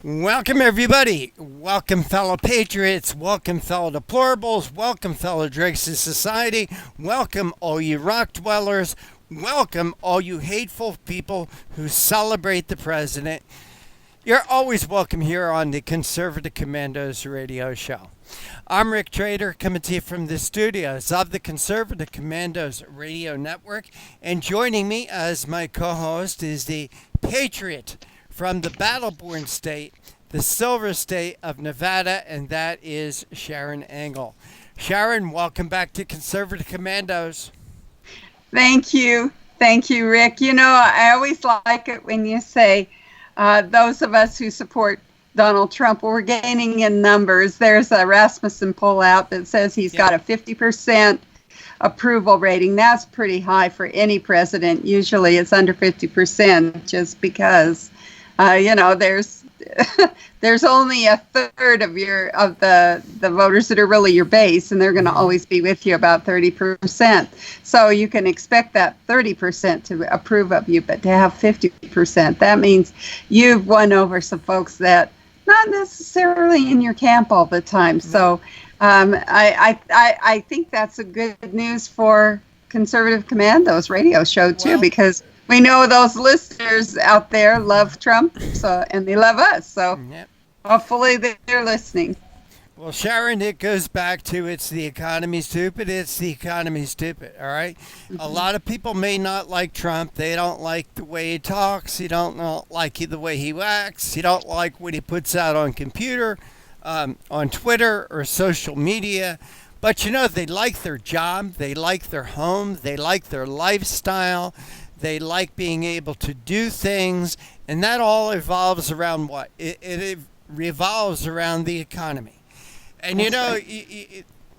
Welcome, everybody. Welcome, fellow patriots. Welcome, fellow deplorables. Welcome, fellow dregs of society. Welcome, all you rock dwellers. Welcome, all you hateful people who celebrate the president. You're always welcome here on the Conservative Commandos radio show. I'm Rick Trader, coming to you from the studios of the Conservative Commandos radio network. And joining me as my co-host is the patriot from the battle-born state, the silver state of Nevada, and that is Sharron Engel. Sharron, welcome back to Conservative Commandos. Thank you. Thank you, Rick. You know, I always like it when you say those of us who support Donald Trump, we're gaining in numbers. There's a Rasmussen poll out that says he's got a 50% approval rating. That's pretty high for any president. Usually it's under 50% just because, there's only a third of the voters that are really your base, and they're going to always be with you about 30%. So you can expect that 30% to approve of you, but to have 50%, that means you've won over some folks that not necessarily in your camp all the time. So I think that's a good news for Conservative Commandos radio show too, because we know those listeners out there love Trump, and they love us. So hopefully they're listening. Well, Sharron, it goes back to it's the economy stupid. It's the economy stupid. All right. A lot of people may not like Trump. They don't like the way he talks. You don't like the way he acts. You don't like what he puts out on computer, on Twitter or social media. But they like their job. They like their home. They like their lifestyle. They like being able to do things, and that all revolves around what? It revolves around the economy. And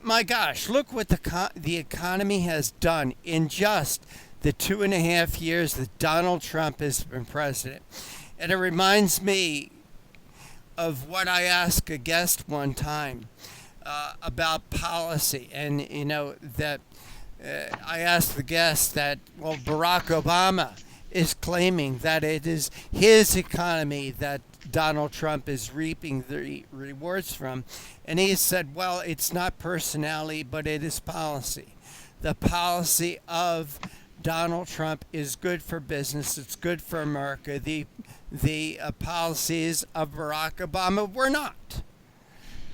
my gosh, look what the economy has done in just the 2.5 years that Donald Trump has been president. And it reminds me of what I asked a guest one time about policy, and that. I asked the guest that, Barack Obama is claiming that it is his economy that Donald Trump is reaping the rewards from. And he said, well, it's not personality, but it is policy. The policy of Donald Trump is good for business. It's good for America. The policies of Barack Obama were not.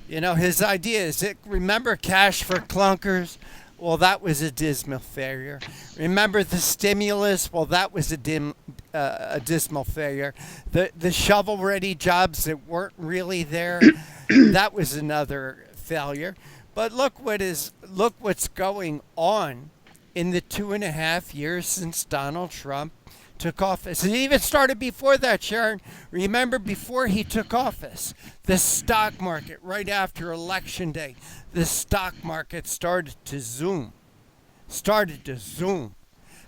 His idea is, remember cash for clunkers? Well, that was a dismal failure. Remember the stimulus? Well, that was a dismal failure. The shovel-ready jobs that weren't really there, that was another failure. But look what's going on in the 2.5 years since Donald Trump took office. It even started before that, Sharron. Remember, before he took office, the stock market, right after Election Day, the stock market started to zoom.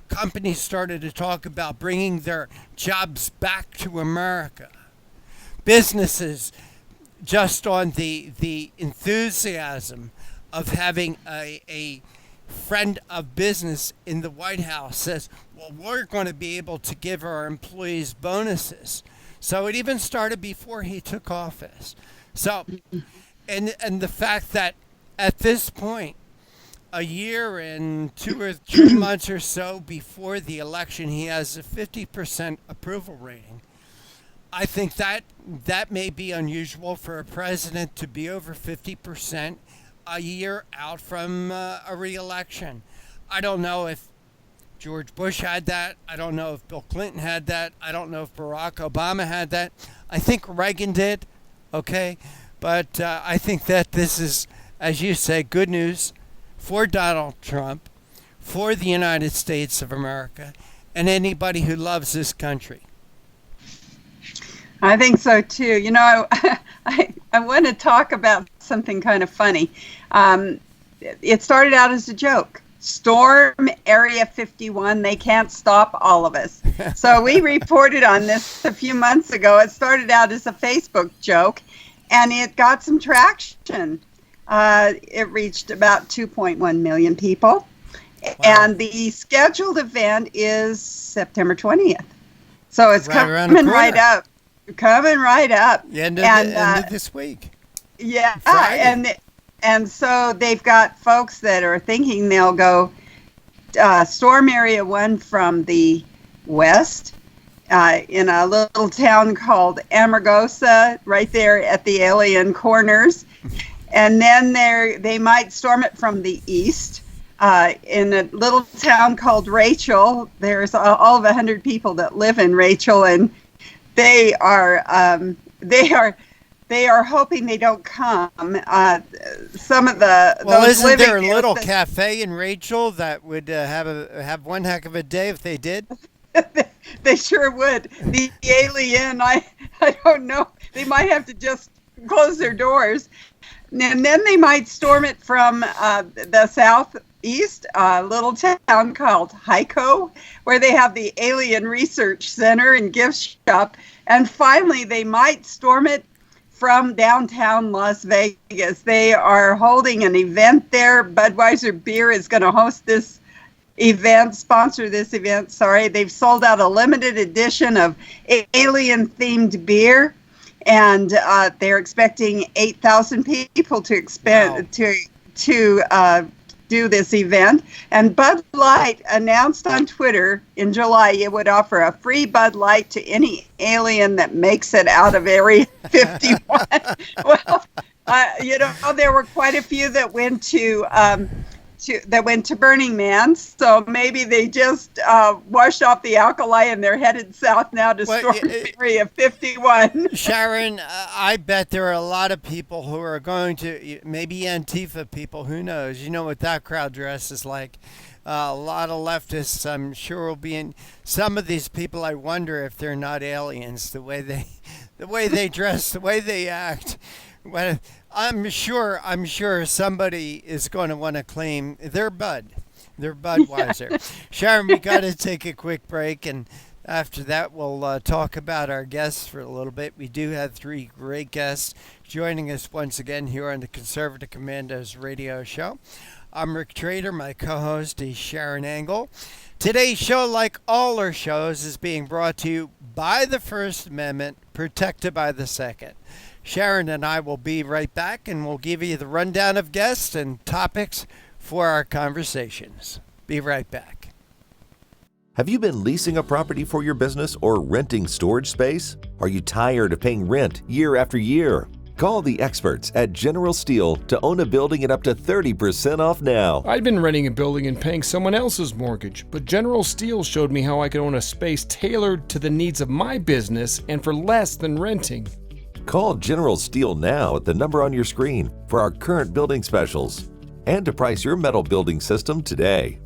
Companies started to talk about bringing their jobs back to America. Businesses, just on the enthusiasm of having a friend of business in the White House says, well, we're going to be able to give our employees bonuses. So it even started before he took office. So, and the fact that at this point, a year and 2 or 3 months or so before the election, he has a 50% approval rating. I think that may be unusual for a president to be over 50% a year out from a re-election. I don't know if George Bush had that. I don't know if Bill Clinton had that. I don't know if Barack Obama had that. I think Reagan did, okay? But I think that this is, as you say, good news for Donald Trump, for the United States of America, and anybody who loves this country. I think so too. I want to talk about something kind of funny. It started out as a joke. Storm Area 51, they can't stop all of us. So we reported on this a few months ago. It started out as a Facebook joke, and it got some traction. It reached about 2.1 million people. Wow. And the scheduled event is September 20th. So it's coming right up. coming right up. The end of this week. Yeah, Friday. and so they've got folks that are thinking they'll go storm area 1 from the west in a little town called Amargosa, right there at the Alien Corners. And then they might storm it from the east in a little town called Rachel. There's all of 100 people that live in Rachel, and they are hoping they don't come. Some of isn't there a little cafe in Rachel that would have one heck of a day if they did? They sure would. The Alien, I don't know. They might have to just close their doors. And then they might storm it from the southeast, a little town called Hyco, where they have the Alien Research Center and gift shop. And finally, they might storm it from downtown Las Vegas. They are holding an event there. Budweiser Beer is going to host this event, sponsor this event, sorry. They've sold out a limited edition of alien-themed beer. And they're expecting 8,000 people to do this event. And Bud Light announced on Twitter in July it would offer a free Bud Light to any alien that makes it out of Area 51. Well, there were quite a few that went to Burning Man, so maybe they just washed off the alkali and they're headed south now to storm Area 51. Sharron, I bet there are a lot of people who are going to, maybe Antifa people, who knows? You know what that crowd dress is like. A lot of leftists, I'm sure, will be in. Some of these people, I wonder if they're not aliens. The way they dress, the way they act. Well, I'm sure somebody is going to want to claim their Budweiser. Sharron, we got to take a quick break, and after that, we'll talk about our guests for a little bit. We do have 3 great guests joining us once again here on the Conservative Commandos radio show. I'm Rick Trader. My co-host is Sharron Angle. Today's show, like all our shows, is being brought to you by the First Amendment, protected by the Second. Sharron and I will be right back, and we'll give you the rundown of guests and topics for our conversations. Be right back. Have you been leasing a property for your business or renting storage space? Are you tired of paying rent year after year? Call the experts at General Steel to own a building at up to 30% off now. I'd been renting a building and paying someone else's mortgage, but General Steel showed me how I could own a space tailored to the needs of my business and for less than renting. Call General Steel now at the number on your screen for our current building specials and to price your metal building system today.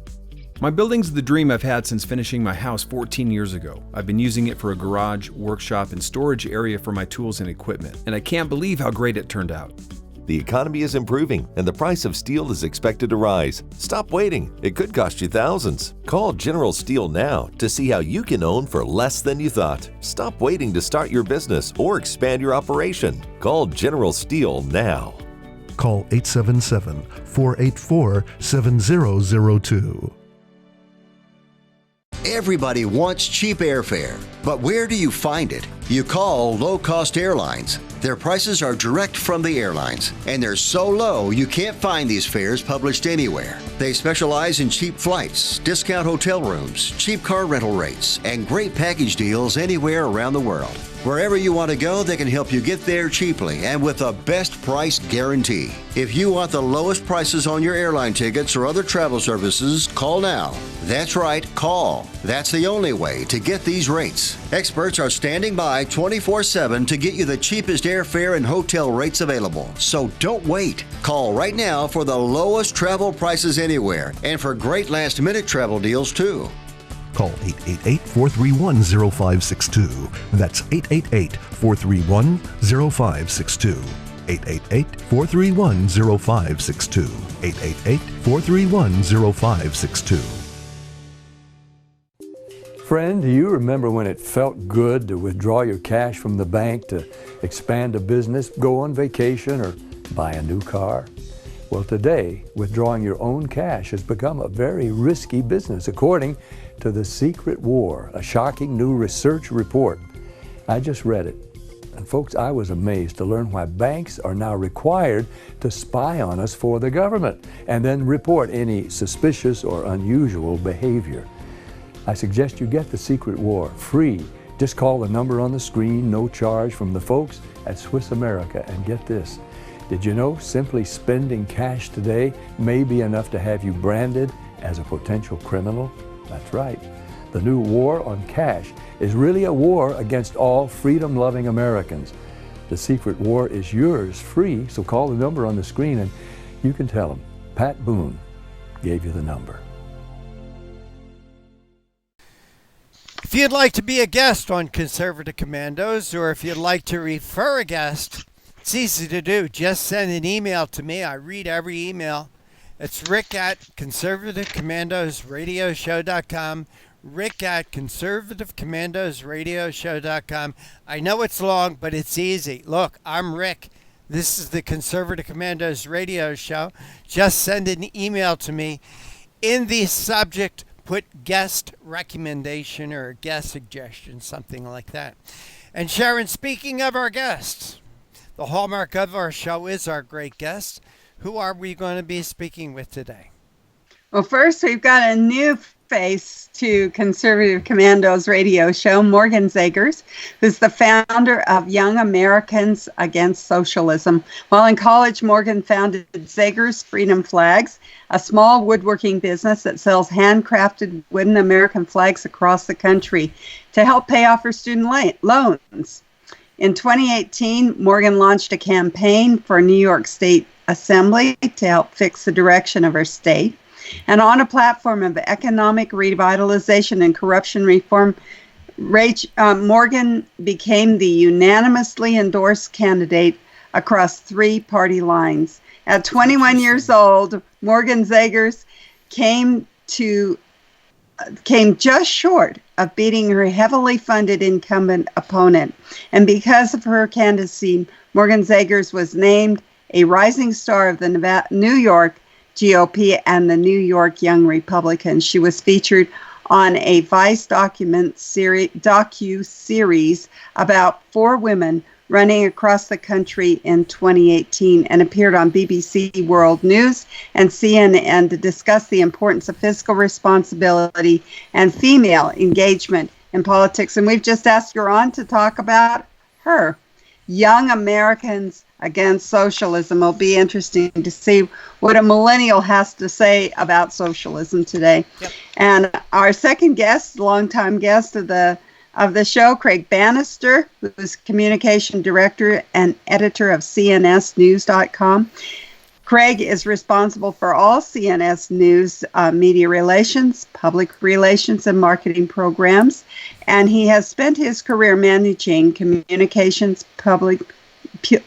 My building's the dream I've had since finishing my house 14 years ago. I've been using it for a garage, workshop, and storage area for my tools and equipment, and I can't believe how great it turned out. The economy is improving and the price of steel is expected to rise. Stop waiting. It could cost you thousands. Call General Steel now to see how you can own for less than you thought. Stop waiting to start your business or expand your operation. Call General Steel now. Call 877-484-7002. Everybody wants cheap airfare, but where do you find it? You call low-cost airlines. Their prices are direct from the airlines, and they're so low you can't find these fares published anywhere. They specialize in cheap flights, discount hotel rooms, cheap car rental rates, and great package deals anywhere around the world. Wherever you want to go, they can help you get there cheaply and with a best price guarantee. If you want the lowest prices on your airline tickets or other travel services, call now. That's right, call. That's the only way to get these rates. Experts are standing by 24/7 to get you the cheapest airfare and hotel rates available. So don't wait. Call right now for the lowest travel prices anywhere and for great last-minute travel deals too. Call 888-431-0562. That's 888-431-0562. 888-431-0562. 888-431-0562. Friend, do you remember when it felt good to withdraw your cash from the bank to expand a business, go on vacation, or buy a new car? Well, today, withdrawing your own cash has become a very risky business, according to The Secret War, a shocking new research report. I just read it. And folks, I was amazed to learn why banks are now required to spy on us for the government and then report any suspicious or unusual behavior. I suggest you get The Secret War free. Just call the number on the screen, no charge, from the folks at Swiss America. And get this, did you know simply spending cash today may be enough to have you branded as a potential criminal? That's right. The new war on cash is really a war against all freedom-loving Americans. The Secret War is yours free, so call the number on the screen and you can tell them Pat Boone gave you the number. If you'd like to be a guest on Conservative Commandos, or if you'd like to refer a guest, it's easy to do. Just send an email to me. I read every email. It's rick@conservativecommandosradioshow.com. rick@conservativecommandosradioshow.com. I know it's long, but it's easy. Look, I'm Rick. This is the Conservative Commandos Radio Show. Just send an email to me. In the subject, put guest recommendation or guest suggestion, something like that. And Sharron, speaking of our guests, the hallmark of our show is our great guests. Who are we going to be speaking with today? Well, first, we've got a new face to Conservative Commandos Radio Show, Morgan Zegers, who's the founder of Young Americans Against Socialism. While in college, Morgan founded Zegers Freedom Flags, a small woodworking business that sells handcrafted wooden American flags across the country to help pay off her student loans. In 2018, Morgan launched a campaign for New York State Assembly to help fix the direction of her state. And on a platform of economic revitalization and corruption reform, Morgan became the unanimously endorsed candidate across 3 party lines. At 21 years old, Morgan Zegers came just short of beating her heavily funded incumbent opponent. And because of her candidacy, Morgan Zegers was named a rising star of the New York GOP and the New York Young Republicans. She was featured on a Vice docu-series about 4 women running across the country in 2018 and appeared on BBC World News and CNN to discuss the importance of fiscal responsibility and female engagement in politics. And we've just asked her on to talk about her. Young Americans Against Socialism. Will be interesting to see what a millennial has to say about socialism today. Yep. And our second guest, longtime guest of the show, Craig Bannister, who is communication director and editor of CNSnews.com. Craig is responsible for all CNS News media relations, public relations, and marketing programs. And he has spent his career managing communications, public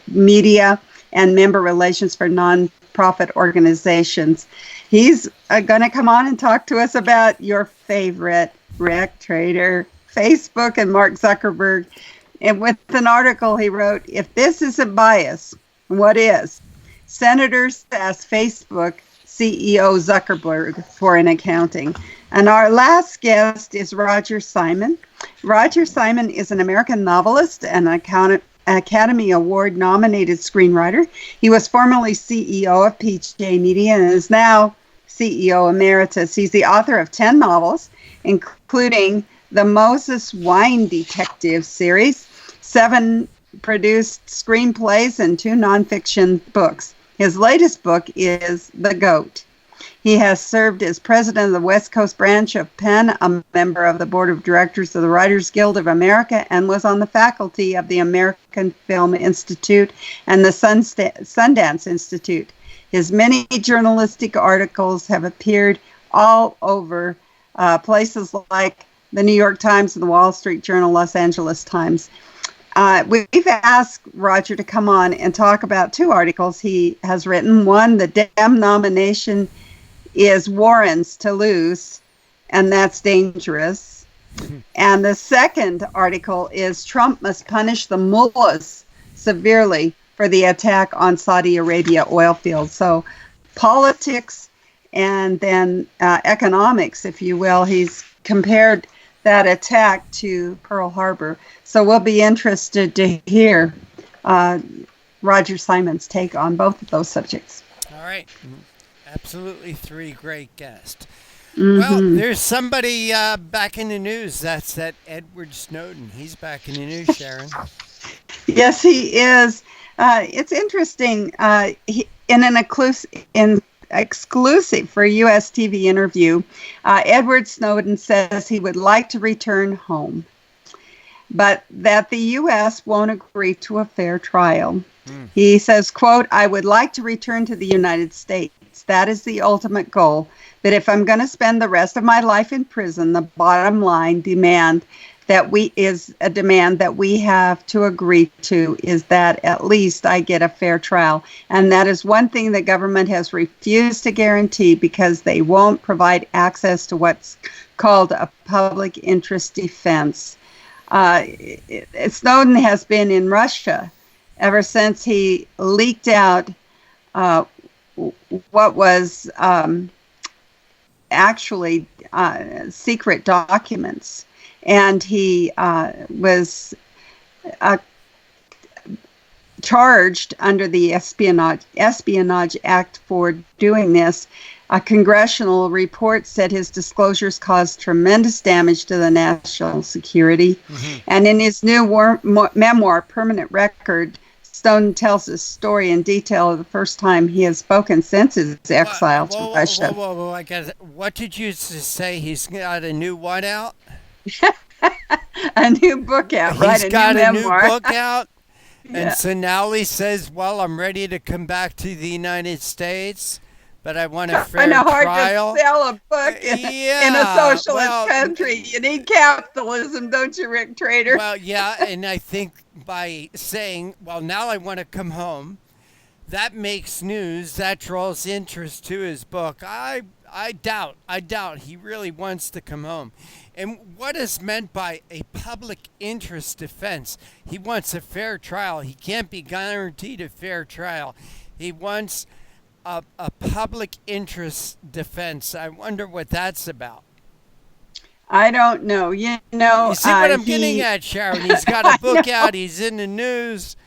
media, and member relations for nonprofit organizations. He's going to come on and talk to us about your favorite rec trader, Facebook, and Mark Zuckerberg. And with an article he wrote, "If this isn't bias, what is?" Senators asked Facebook CEO Zuckerberg for an accounting. And our last guest is Roger Simon. Roger Simon is an American novelist and Academy Award nominated screenwriter. He was formerly CEO of PJ Media and is now CEO Emeritus. He's the author of 10 novels, including the Moses Wine Detective series, 7 produced screenplays, and 2 nonfiction books. His latest book is The Goat. He has served as president of the West Coast branch of Penn, a member of the board of directors of the Writers Guild of America, and was on the faculty of the American Film Institute and the Sundance Institute. His many journalistic articles have appeared all over places like the New York Times and the Wall Street Journal, Los Angeles Times. We've asked Roger to come on and talk about 2 articles he has written. One, the Dem nomination is Warren's to lose, and that's dangerous. And the second article is Trump must punish the mullahs severely for the attack on Saudi Arabia oil fields. So politics and then economics, if you will. He's compared that attack to Pearl Harbor. So we'll be interested to hear Roger Simon's take on both of those subjects. All right. Absolutely three great guests. Mm-hmm. Well, there's somebody back in the news. That's that Edward Snowden. He's back in the news, Sharron. Yes, he is. It's interesting. In an exclusive for a U.S. TV interview, Edward Snowden says he would like to return home, but that the U.S. won't agree to a fair trial. He says, quote, "I would like to return to the United States. That is the ultimate goal. But if I'm going to spend the rest of my life in prison, the bottom line demand that we have to agree to is that at least I get a fair trial. And that is one thing the government has refused to guarantee because they won't provide access to what's called a public interest defense." Snowden has been in Russia ever since he leaked out what was actually secret documents. And he was charged under the Espionage Act for doing this. A congressional report said his disclosures caused tremendous damage to the national security. Mm-hmm. And in his new memoir, Permanent Record, Snowden tells his story in detail of the first time he has spoken since his exile to Russia. Whoa, I got it. What did you say? He's got a new what out? A new book out, right? He's got a new memoir. book out. Yeah. And so now he says, well, I'm ready to come back to the United States, but I want a fair trial. Hard to sell a book in a socialist country. You need capitalism, don't you, Rick Trader? Well, yeah, and I think by saying, well, now I want to come home, that makes news. That draws interest to his book. I doubt he really wants to come home. And what is meant by a public interest defense? He wants a fair trial. He can't be guaranteed a fair trial. He wants a public interest defense. I wonder what that's about. I don't know. You see what I'm getting at, Sharron? He's got a book out. He's in the news.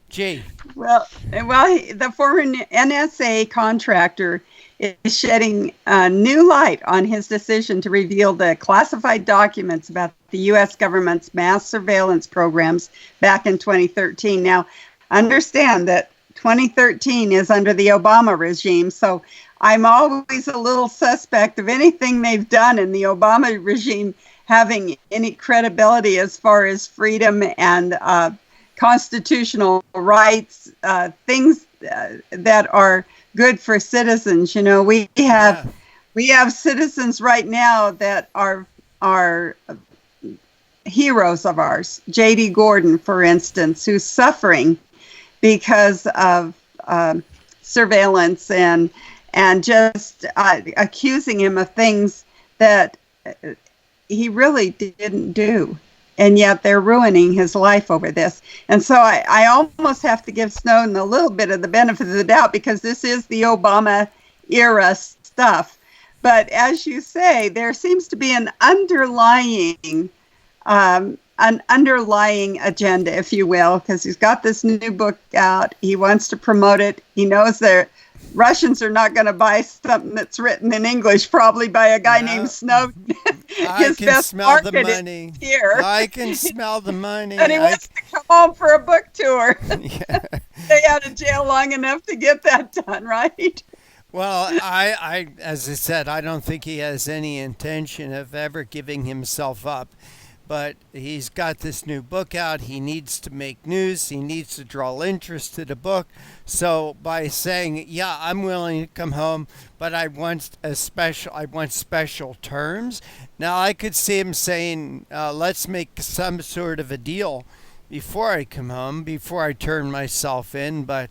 Gee. Well, the former NSA contractor is shedding new light on his decision to reveal the classified documents about the U.S. government's mass surveillance programs back in 2013. Now, understand that 2013 is under the Obama regime, so I'm always a little suspect of anything they've done in the Obama regime having any credibility as far as freedom and constitutional rights, things that are good for citizens. You know, we have citizens right now that are heroes of ours. J.D. Gordon, for instance, who's suffering because of surveillance and just accusing him of things that he really didn't do. And yet they're ruining his life over this. And so I almost have to give Snowden a little bit of the benefit of the doubt because this is the Obama era stuff. But as you say, there seems to be an underlying agenda, if you will, because he's got this new book out. He wants to promote it. He knows that Russians are not going to buy something that's written in English, probably by a guy named Snowden. I can smell the money. Here. I can smell the money. And he wants to come home for a book tour. Stay out of jail long enough to get that done, right? Well, I, as I said, I don't think he has any intention of ever giving himself up. But he's got this new book out. He needs to make news. He needs to draw interest to the book. So by saying, yeah, I'm willing to come home, but I want special terms. Now I could see him saying, let's make some sort of a deal before I come home, before I turn myself in. But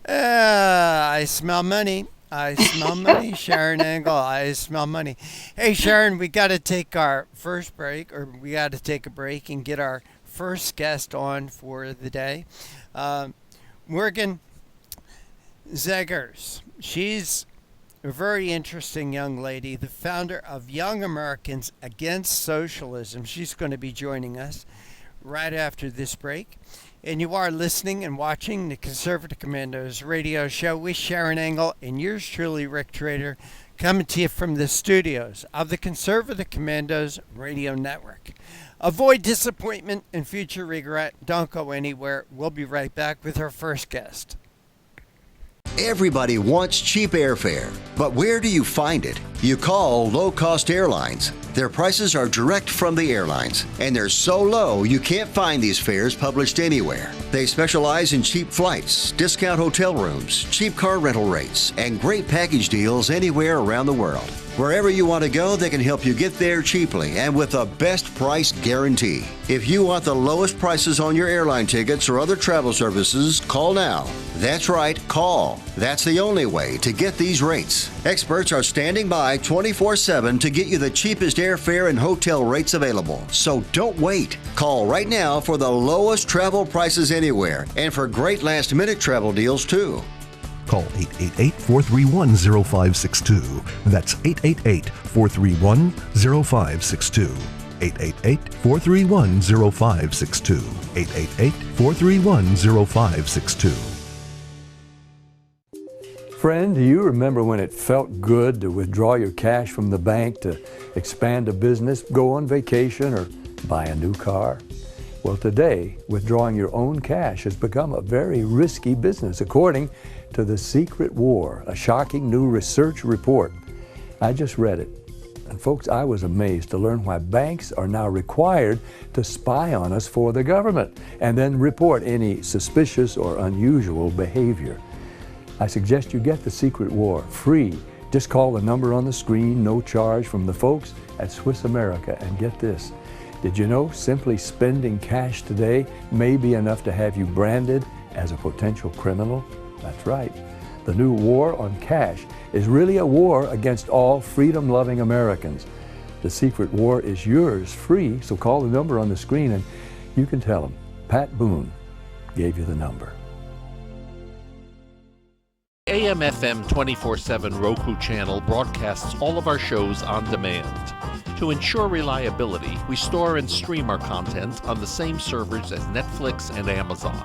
I smell money. I smell money, Sharron Angle. I smell money. Hey, Sharron, we got to take our first break, or we got to take a break and get our first guest on for the day. Morgan Zegers. She's a very interesting young lady, the founder of Young Americans Against Socialism. She's going to be joining us right after this break. And you are listening and watching the Conservative Commandos radio show with Sharron Engel and yours truly, Rick Trader, coming to you from the studios of the Conservative Commandos radio network. Avoid disappointment and future regret. Don't go anywhere. We'll be right back with our first guest. Everybody wants cheap airfare, but where do you find it? You call low-cost airlines. Their prices are direct from the airlines, and they're so low you can't find these fares published anywhere. They specialize in cheap flights, discount hotel rooms, cheap car rental rates, and great package deals anywhere around the world. Wherever you want to go, they can help you get there cheaply and with a best price guarantee. If you want the lowest prices on your airline tickets or other travel services, call now. That's right, call. That's the only way to get these rates. Experts are standing by 24/7 to get you the cheapest airfare and hotel rates available. So don't wait. Call right now for the lowest travel prices anywhere and for great last-minute travel deals too. Call 888-431-0562. That's 888-431-0562. 888-431-0562. 888-431-0562. Friend, do you remember when it felt good to withdraw your cash from the bank to expand a business, go on vacation, or buy a new car? Well, today, withdrawing your own cash has become a very risky business, according to The Secret War, a shocking new research report. I just read it. And folks, I was amazed to learn why banks are now required to spy on us for the government and then report any suspicious or unusual behavior. I suggest you get The Secret War free. Just call the number on the screen, no charge, from the folks at Swiss America. And get this, did you know simply spending cash today may be enough to have you branded as a potential criminal? That's right. The new war on cash is really a war against all freedom-loving Americans. The Secret War is yours free, so call the number on the screen and you can tell them Pat Boone gave you the number. AM/FM 24/7 Roku channel broadcasts all of our shows on demand. To ensure reliability, we store and stream our content on the same servers as Netflix and Amazon.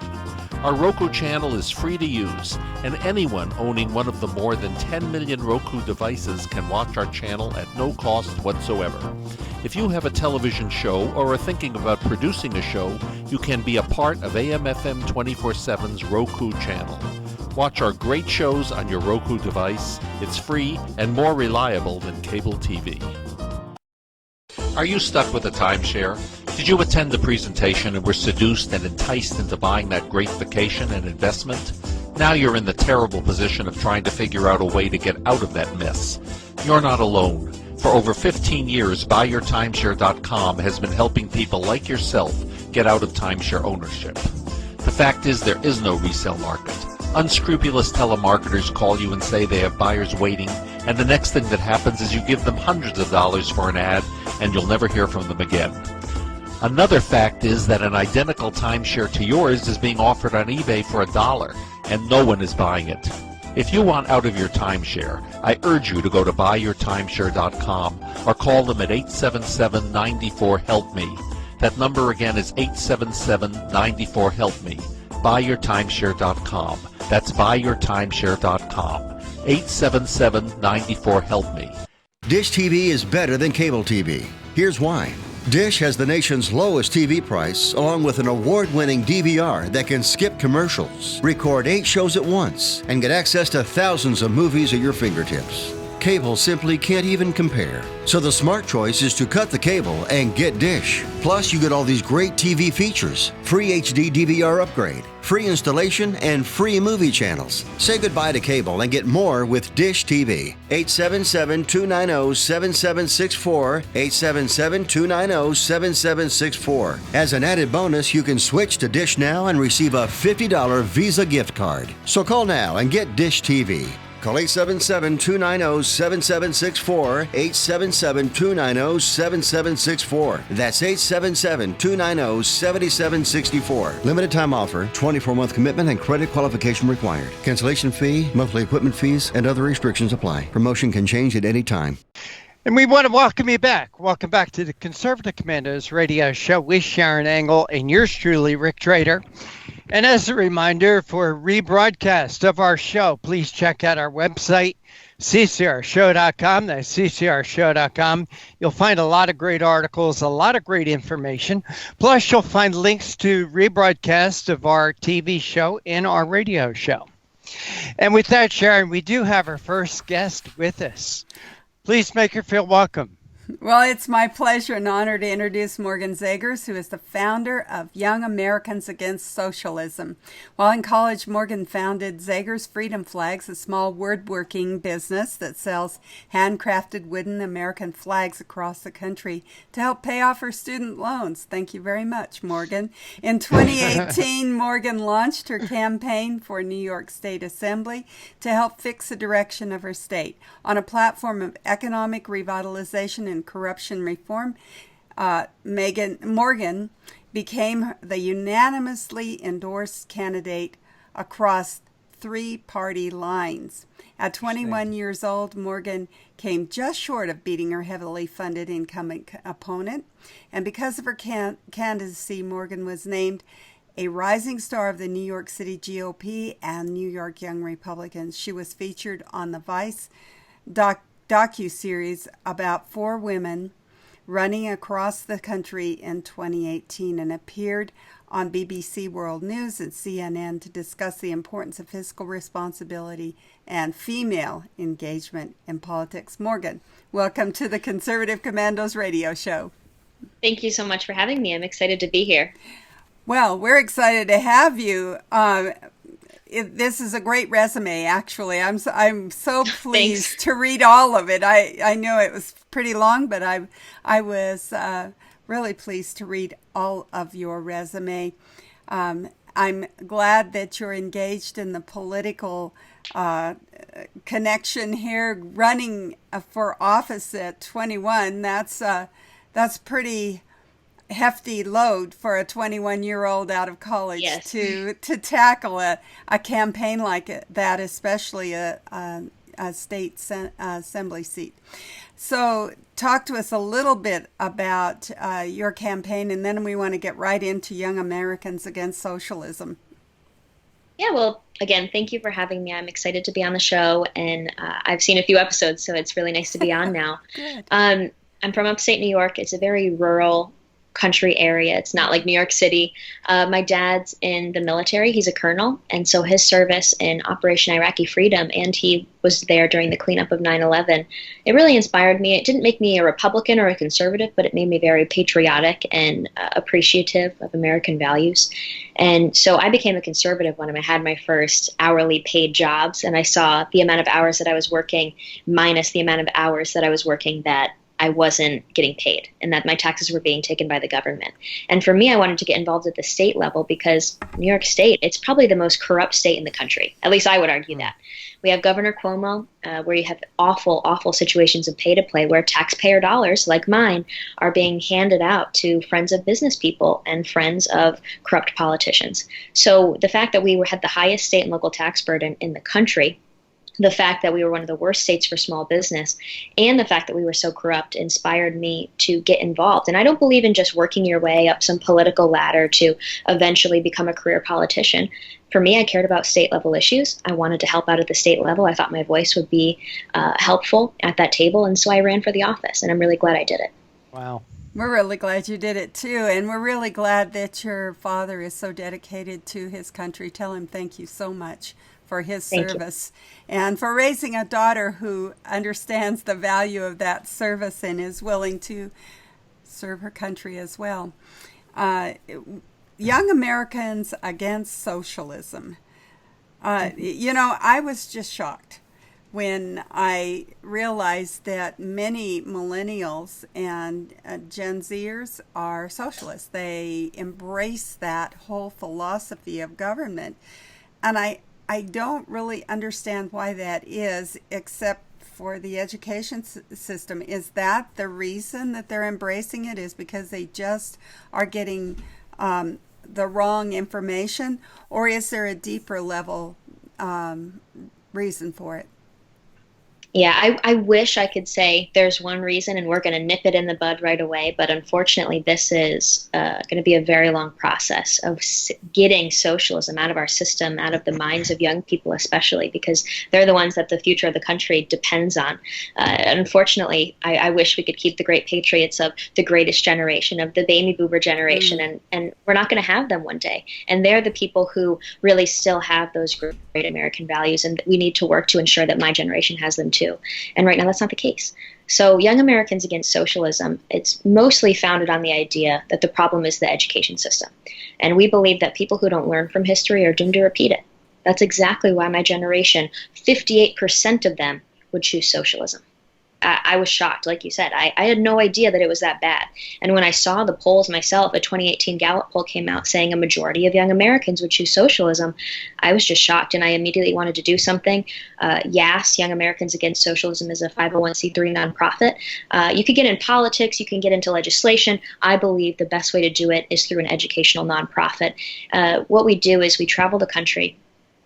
Our Roku channel is free to use, and anyone owning one of the more than 10 million Roku devices can watch our channel at no cost whatsoever. If you have a television show or are thinking about producing a show, you can be a part of AM/FM 24/7's Roku channel. Watch our great shows on your Roku device. It's free and more reliable than cable TV. Are you stuck with a timeshare? Did you attend the presentation and were seduced and enticed into buying that great vacation and investment? Now you're in the terrible position of trying to figure out a way to get out of that mess. You're not alone. For over 15 years, BuyYourTimeshare.com has been helping people like yourself get out of timeshare ownership. The fact is, there is no resale market. Unscrupulous telemarketers call you and say they have buyers waiting, and the next thing that happens is you give them hundreds of dollars for an ad, and you'll never hear from them again. Another fact is that an identical timeshare to yours is being offered on eBay for $1, and no one is buying it. If you want out of your timeshare, I urge you to go to BuyYourTimeshare.com or call them at 877-94-HELP-ME. That number again is 877-94-HELP-ME. BuyYourTimeshare.com. That's BuyYourTimeshare.com. 877-94-HELP-ME. Dish TV is better than cable TV. Here's why. Dish has the nation's lowest TV price, along with an award-winning DVR that can skip commercials, record 8 shows at once, and get access to thousands of movies at your fingertips. Cable simply can't even compare. So the smart choice is to cut the cable and get Dish. Plus, you get all these great TV features, free HD DVR upgrade, free installation, and free movie channels. Say goodbye to cable and get more with Dish TV. 877-290-7764, 877-290-7764. As an added bonus, you can switch to Dish now and receive a $50 Visa gift card. So call now and get Dish TV. Call 877-290-7764, 877-290-7764. That's 877-290-7764. Limited time offer, 24-month commitment and credit qualification required. Cancellation fee, monthly equipment fees, and other restrictions apply. Promotion can change at any time. And we want to welcome you back. Welcome back to the Conservative Commandos radio show with Sharron Angle and yours truly, Rick Trader. And as a reminder, for a rebroadcast of our show, please check out our website, CCRShow.com. That's CCRShow.com. You'll find a lot of great articles, a lot of great information. Plus, you'll find links to rebroadcast of our TV show and our radio show. And with that, Sharron, we do have our first guest with us. Please make her feel welcome. Well, it's my pleasure and honor to introduce Morgan Zegers, who is the founder of Young Americans Against Socialism. While in college, Morgan founded Zegers Freedom Flags, a small woodworking business that sells handcrafted wooden American flags across the country to help pay off her student loans. Thank you very much, Morgan. In 2018, Morgan launched her campaign for New York State Assembly to help fix the direction of her state on a platform of economic revitalization and corruption reform. Morgan became the unanimously endorsed candidate across three party lines. At 21 years old, Morgan came just short of beating her heavily funded incumbent opponent. And because of her candidacy, Morgan was named a rising star of the New York City GOP and New York Young Republicans. She was featured on the Vice docuseries about four women running across the country in 2018 and appeared on BBC World News and CNN to discuss the importance of fiscal responsibility and female engagement in politics. Morgan, welcome to the Conservative Commandos radio show. Thank you so much for having me. I'm excited to be here. Well, we're excited to have you. This is a great resume, actually. I'm so pleased to read all of it. I know it was pretty long, but I was really pleased to read all of your resume. I'm glad that you're engaged in the political connection here. Running for office at 21, that's pretty hefty load for a 21-year-old out of college. Yes. to tackle a campaign like that, especially a state assembly seat. So talk to us a little bit about your campaign, and then we want to get right into Young Americans Against Socialism. Yeah, well, again, thank you for having me. I'm excited to be on the show, and I've seen a few episodes, so it's really nice to be on now. Good. I'm from upstate New York. It's a very rural country area. It's not like New York City. My dad's in the military. He's a colonel. And so his service in Operation Iraqi Freedom, and he was there during the cleanup of 9/11. It really inspired me. It didn't make me a Republican or a conservative, but it made me very patriotic and appreciative of American values. And so I became a conservative when I had my first hourly paid jobs, and I saw the amount of hours that I was working minus the amount of hours that I was working that I wasn't getting paid, and that my taxes were being taken by the government. And for me, I wanted to get involved at the state level because New York State, it's probably the most corrupt state in the country. At least I would argue that. We have Governor Cuomo, where you have awful, awful situations of pay to play where taxpayer dollars, like mine, are being handed out to friends of business people and friends of corrupt politicians. So the fact that we had the highest state and local tax burden in the country, the fact that we were one of the worst states for small business, and the fact that we were so corrupt inspired me to get involved. And I don't believe in just working your way up some political ladder to eventually become a career politician. For me, I cared about state level issues. I wanted to help out at the state level. I thought my voice would be helpful at that table. And so I ran for the office, and I'm really glad I did it. Wow. We're really glad you did it too. And we're really glad that your father is so dedicated to his country. Tell him thank you so much for his service and for raising a daughter who understands the value of that service and is willing to serve her country as well. Young Americans Against Socialism. I was just shocked when I realized that many millennials and Gen Zers are socialists. They embrace that whole philosophy of government. And I I don't really understand why that is, except for the education system. Is that the reason that they're embracing it, is because they just are getting the wrong information, or is there a deeper level reason for it? Yeah, I wish I could say there's one reason and we're going to nip it in the bud right away, but unfortunately this is going to be a very long process of getting socialism out of our system, out of the minds of young people especially, because they're the ones that the future of the country depends on. Unfortunately, I wish we could keep the great patriots of the greatest generation, of the baby boomer generation, and we're not going to have them one day. And they're the people who really still have those great American values, and we need to work to ensure that my generation has them too. And right now that's not the case. So Young Americans Against Socialism, it's mostly founded on the idea that the problem is the education system. And we believe that people who don't learn from history are doomed to repeat it. That's exactly why my generation, 58% of them would choose socialism. I was shocked, like you said. I had no idea that it was that bad. And when I saw the polls myself, a 2018 Gallup poll came out saying a majority of young Americans would choose socialism, I was just shocked, and I immediately wanted to do something. YAS, Young Americans Against Socialism, is a 501c3 nonprofit. You could get in politics, you can get into legislation. I believe the best way to do it is through an educational nonprofit. What we do is we travel the country,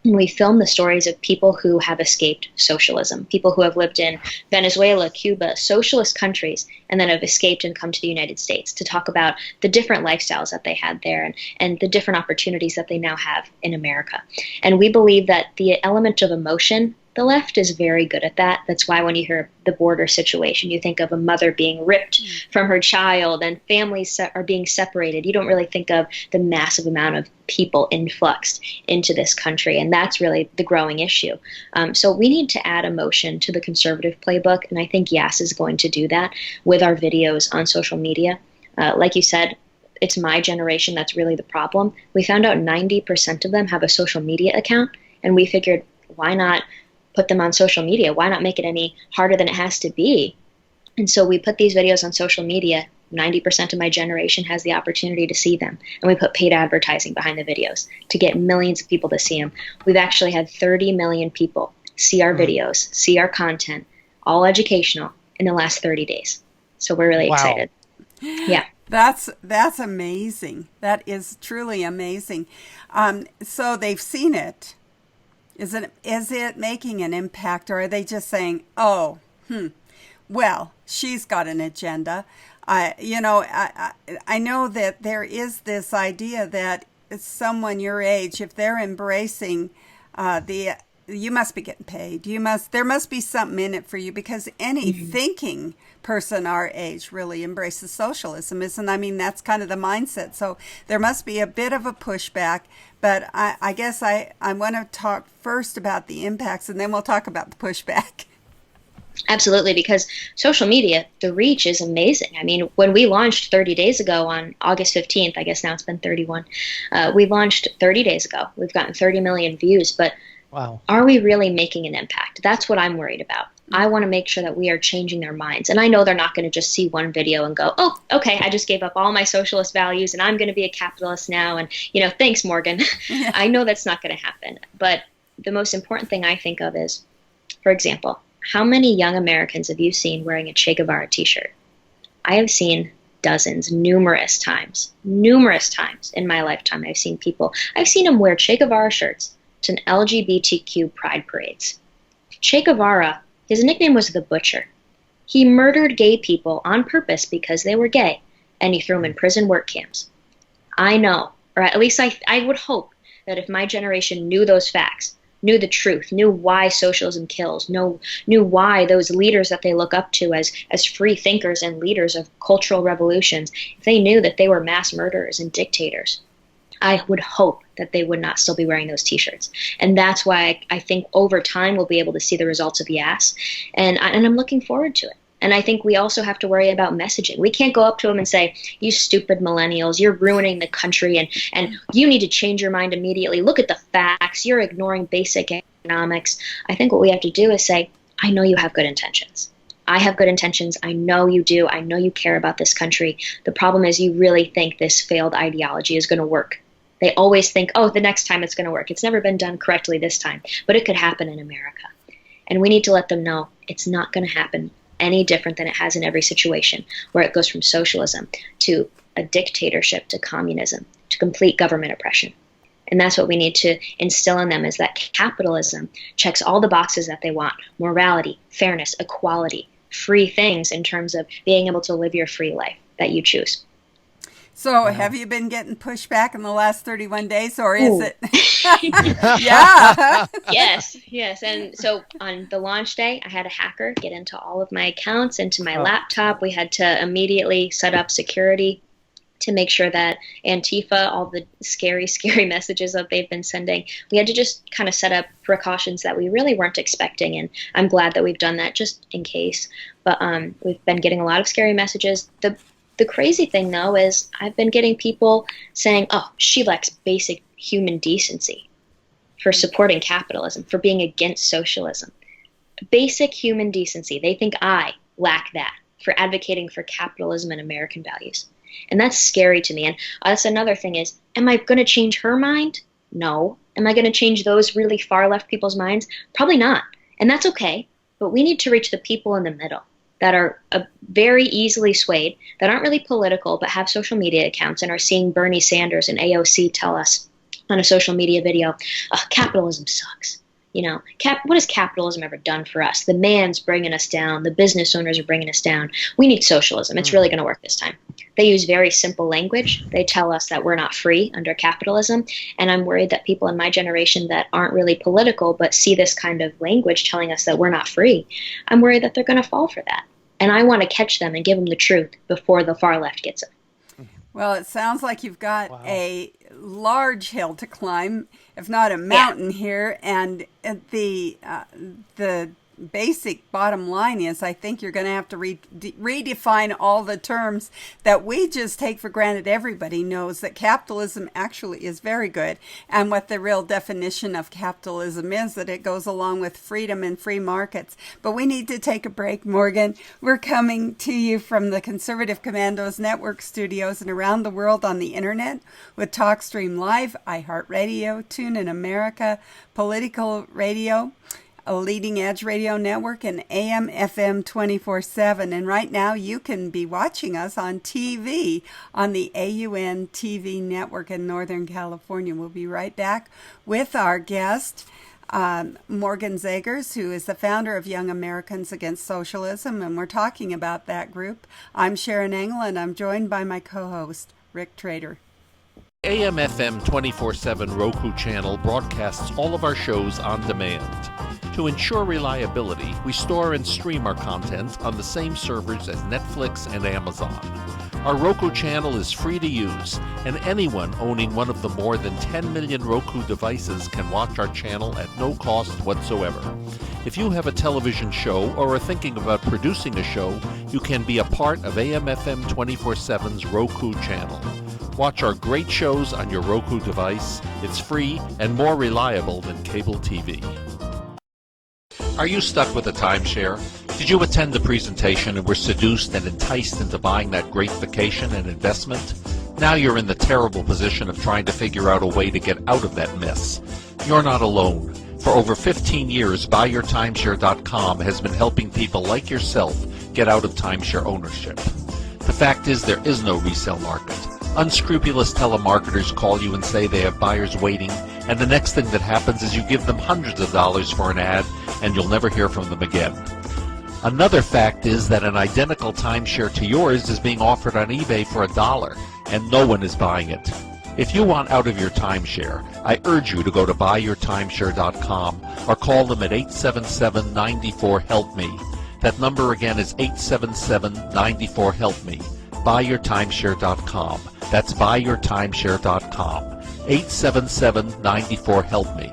and we film the stories of people who have escaped socialism, people who have lived in Venezuela, Cuba, socialist countries, and then have escaped and come to the United States to talk about the different lifestyles that they had there and the different opportunities that they now have in America. And we believe that the element of emotion, the left is very good at that. That's why when you hear the border situation, you think of a mother being ripped from her child and families are being separated. You don't really think of the massive amount of people influxed into this country, and that's really the growing issue. So we need to add emotion to the conservative playbook, and I think YAS is going to do that with our videos on social media. Like you said, it's my generation that's really the problem. We found out 90% of them have a social media account, and we figured, why not put them on social media? Why not make it any harder than it has to be? And so we put these videos on social media. 90% of my generation has the opportunity to see them. And we put paid advertising behind the videos to get millions of people to see them. We've actually had 30 million people see our videos, see our content, all educational, in the last 30 days. So we're really excited. Yeah. That's amazing. That is truly amazing. So they've seen it. Is it making an impact, or are they just saying, well, she's got an agenda? I know that there is this idea that someone your age, if they're embracing you must be getting paid. There must be something in it for you, because any thinking person our age really embraces socialism, isn't? I mean, that's kind of the mindset. So there must be a bit of a pushback. But I guess I want to talk first about the impacts, and then we'll talk about the pushback. Absolutely, because social media, the reach is amazing. I mean, when we launched 30 days ago on August 15th, I guess now it's been 31, we launched 30 days ago. We've gotten 30 million views, but wow, are we really making an impact? That's what I'm worried about. I want to make sure that we are changing their minds. And I know they're not going to just see one video and go, oh, okay, I just gave up all my socialist values and I'm going to be a capitalist now. And, thanks, Morgan. I know that's not going to happen. But the most important thing I think of is, for example, how many young Americans have you seen wearing a Che Guevara t-shirt? I have seen dozens, numerous times in my lifetime. I've seen them wear Che Guevara shirts to LGBTQ pride parades. Che Guevara, his nickname was the Butcher. He murdered gay people on purpose because they were gay, and he threw them in prison work camps. I know, or at least I would hope that if my generation knew those facts, knew the truth, knew why socialism kills, knew why those leaders that they look up to as free thinkers and leaders of cultural revolutions, if they knew that they were mass murderers and dictators, I would hope that they would not still be wearing those t-shirts. And that's why I think over time we'll be able to see the results of YAS. And I'm looking forward to it. And I think we also have to worry about messaging. We can't go up to them and say, you stupid millennials, you're ruining the country and you need to change your mind immediately. Look at the facts. You're ignoring basic economics. I think what we have to do is say, I know you have good intentions. I have good intentions. I know you do. I know you care about this country. The problem is you really think this failed ideology is going to work. They always think, oh, the next time it's going to work. It's never been done correctly this time, but it could happen in America. And we need to let them know it's not going to happen any different than it has in every situation, where it goes from socialism to a dictatorship to communism to complete government oppression. And that's what we need to instill in them, is that capitalism checks all the boxes that they want: morality, fairness, equality, free things in terms of being able to live your free life that you choose. So have you been getting pushback in the last 31 days, or is it? Yeah. Yes. And so on the launch day, I had a hacker get into all of my accounts, into my laptop. We had to immediately set up security to make sure that Antifa, all the scary messages that they've been sending, we had to just kind of set up precautions that we really weren't expecting. And I'm glad that we've done that just in case. But we've been getting a lot of scary messages. The crazy thing, though, is I've been getting people saying, oh, she lacks basic human decency for supporting capitalism, for being against socialism. Basic human decency. They think I lack that for advocating for capitalism and American values. And that's scary to me. And that's another thing is, am I going to change her mind? No. Am I going to change those really far left people's minds? Probably not. And that's okay. But we need to reach the people in the middle that are very easily swayed, that aren't really political, but have social media accounts and are seeing Bernie Sanders and AOC tell us on a social media video, capitalism sucks. You know, what has capitalism ever done for us? The man's bringing us down. The business owners are bringing us down. We need socialism. It's really going to work this time. They use very simple language. They tell us that we're not free under capitalism. And I'm worried that people in my generation that aren't really political but see this kind of language telling us that we're not free, I'm worried that they're going to fall for that. And I want to catch them and give them the truth before the far left gets it. Well, it sounds like you've got a large hill to climb, if not a mountain here. And the basic bottom line is, I think you're going to have to redefine all the terms that we just take for granted. Everybody knows that capitalism actually is very good. And what the real definition of capitalism is, that it goes along with freedom and free markets. But we need to take a break, Morgan. We're coming to you from the Conservative Commandos Network studios and around the world on the internet with TalkStream Live, iHeartRadio, TuneIn America, Political Radio, a leading edge radio network, and AM FM 24/7. And right now you can be watching us on TV on the AUN TV network in Northern California. We'll be right back with our guest, Morgan Zegers, who is the founder of Young Americans Against Socialism, and we're talking about that group. I'm Sharron Engel, and I'm joined by my co-host, Rick Trader. AM FM 24/7 Roku channel broadcasts all of our shows on demand. To ensure reliability, we store and stream our content on the same servers as Netflix and Amazon. Our Roku channel is free to use, and anyone owning one of the more than 10 million Roku devices can watch our channel at no cost whatsoever. If you have a television show or are thinking about producing a show, you can be a part of AM FM 24/7's Roku channel. Watch our great shows on your Roku device. It's free and more reliable than cable TV. Are you stuck with a timeshare? Did you attend the presentation and were seduced and enticed into buying that great vacation and investment? Now you're in the terrible position of trying to figure out a way to get out of that mess. You're not alone. For over 15 years, BuyYourTimeshare.com has been helping people like yourself get out of timeshare ownership. The fact is, there is no resale market. Unscrupulous telemarketers call you and say they have buyers waiting, and the next thing that happens is you give them hundreds of dollars for an ad, and you'll never hear from them again. Another fact is that an identical timeshare to yours is being offered on eBay for $1, and no one is buying it. If you want out of your timeshare, I urge you to go to buyyourtimeshare.com or call them at 877-94-HELP-ME. That number again is 877-94-HELP-ME. BuyYourTimeshare.com. That's buyyourtimeshare.com. 877-94-HELP-ME.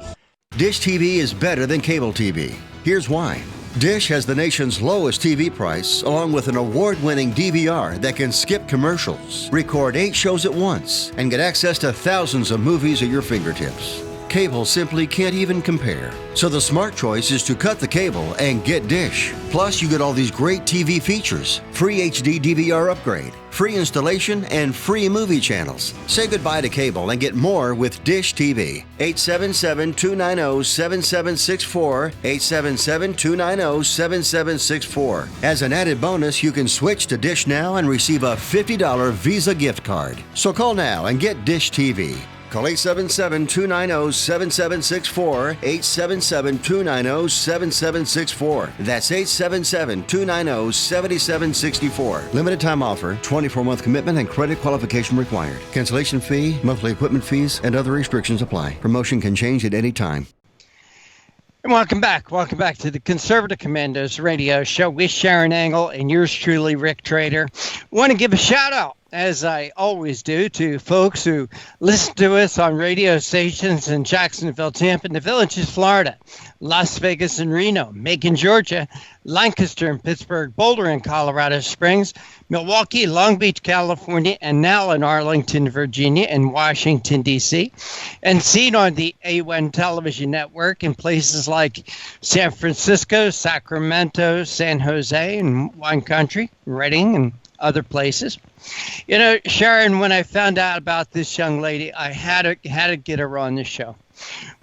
Dish TV is better than cable TV. Here's why. Dish has the nation's lowest TV price, along with an award-winning DVR that can skip commercials, record 8 shows at once, and get access to thousands of movies at your fingertips. Cable simply can't even compare. So the smart choice is to cut the cable and get Dish. Plus, you get all these great TV features, free HD DVR upgrade, free installation, and free movie channels. Say goodbye to cable and get more with Dish TV. 877-290-7764, 877-290-7764. As an added bonus, you can switch to Dish now and receive a $50 Visa gift card. So call now and get Dish TV. Call 877-290-7764, 877-290-7764. That's 877-290-7764. Limited time offer, 24-month commitment and credit qualification required. Cancellation fee, monthly equipment fees, and other restrictions apply. Promotion can change at any time. And welcome back. Welcome back to the Conservative Commandos radio show with Sharron Angle and yours truly, Rick Trader. Want to give a shout out, as I always do, to folks who listen to us on radio stations in Jacksonville, Tampa, and the Villages, Florida, Las Vegas and Reno, Macon, Georgia, Lancaster and Pittsburgh, Boulder and Colorado Springs, Milwaukee, Long Beach, California, and now in Arlington, Virginia, and Washington, D.C., and seen on the A1 television network in places like San Francisco, Sacramento, San Jose, and Wine Country, Redding, and other places. You know, Sharron, when I found out about this young lady, I had to get her on the show.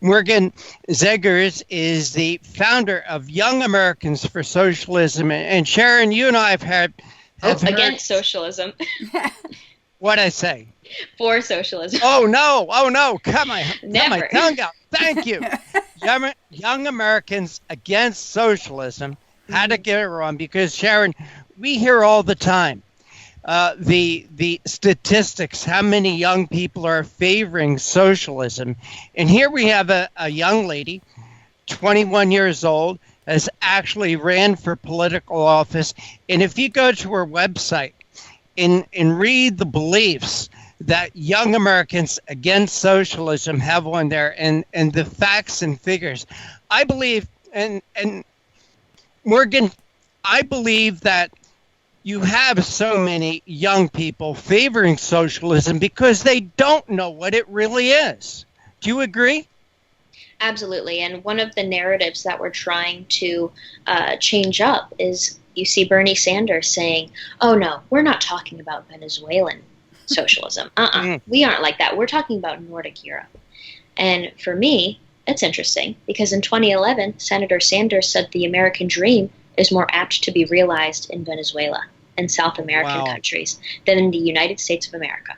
Morgan Zegers is the founder of Young Americans for Socialism. And Sharron, you and I have heard against socialism. What'd I say? For socialism. Oh, no. Cut my tongue out. Thank you. Young Americans Against Socialism. Had to get her on because, Sharron, we hear all the time the statistics, how many young people are favoring socialism. And here we have a young lady, 21 years old, has actually ran for political office. And if you go to her website and read the beliefs that Young Americans Against Socialism have on there and the facts and figures, I believe, and Morgan, I believe that you have so many young people favoring socialism because they don't know what it really is. Do you agree? Absolutely. And one of the narratives that we're trying to change up is you see Bernie Sanders saying, oh, no, we're not talking about Venezuelan socialism. We aren't like that. We're talking about Nordic Europe. And for me, it's interesting because in 2011, Senator Sanders said the American dream is more apt to be realized in Venezuela and South American countries than in the United States of America.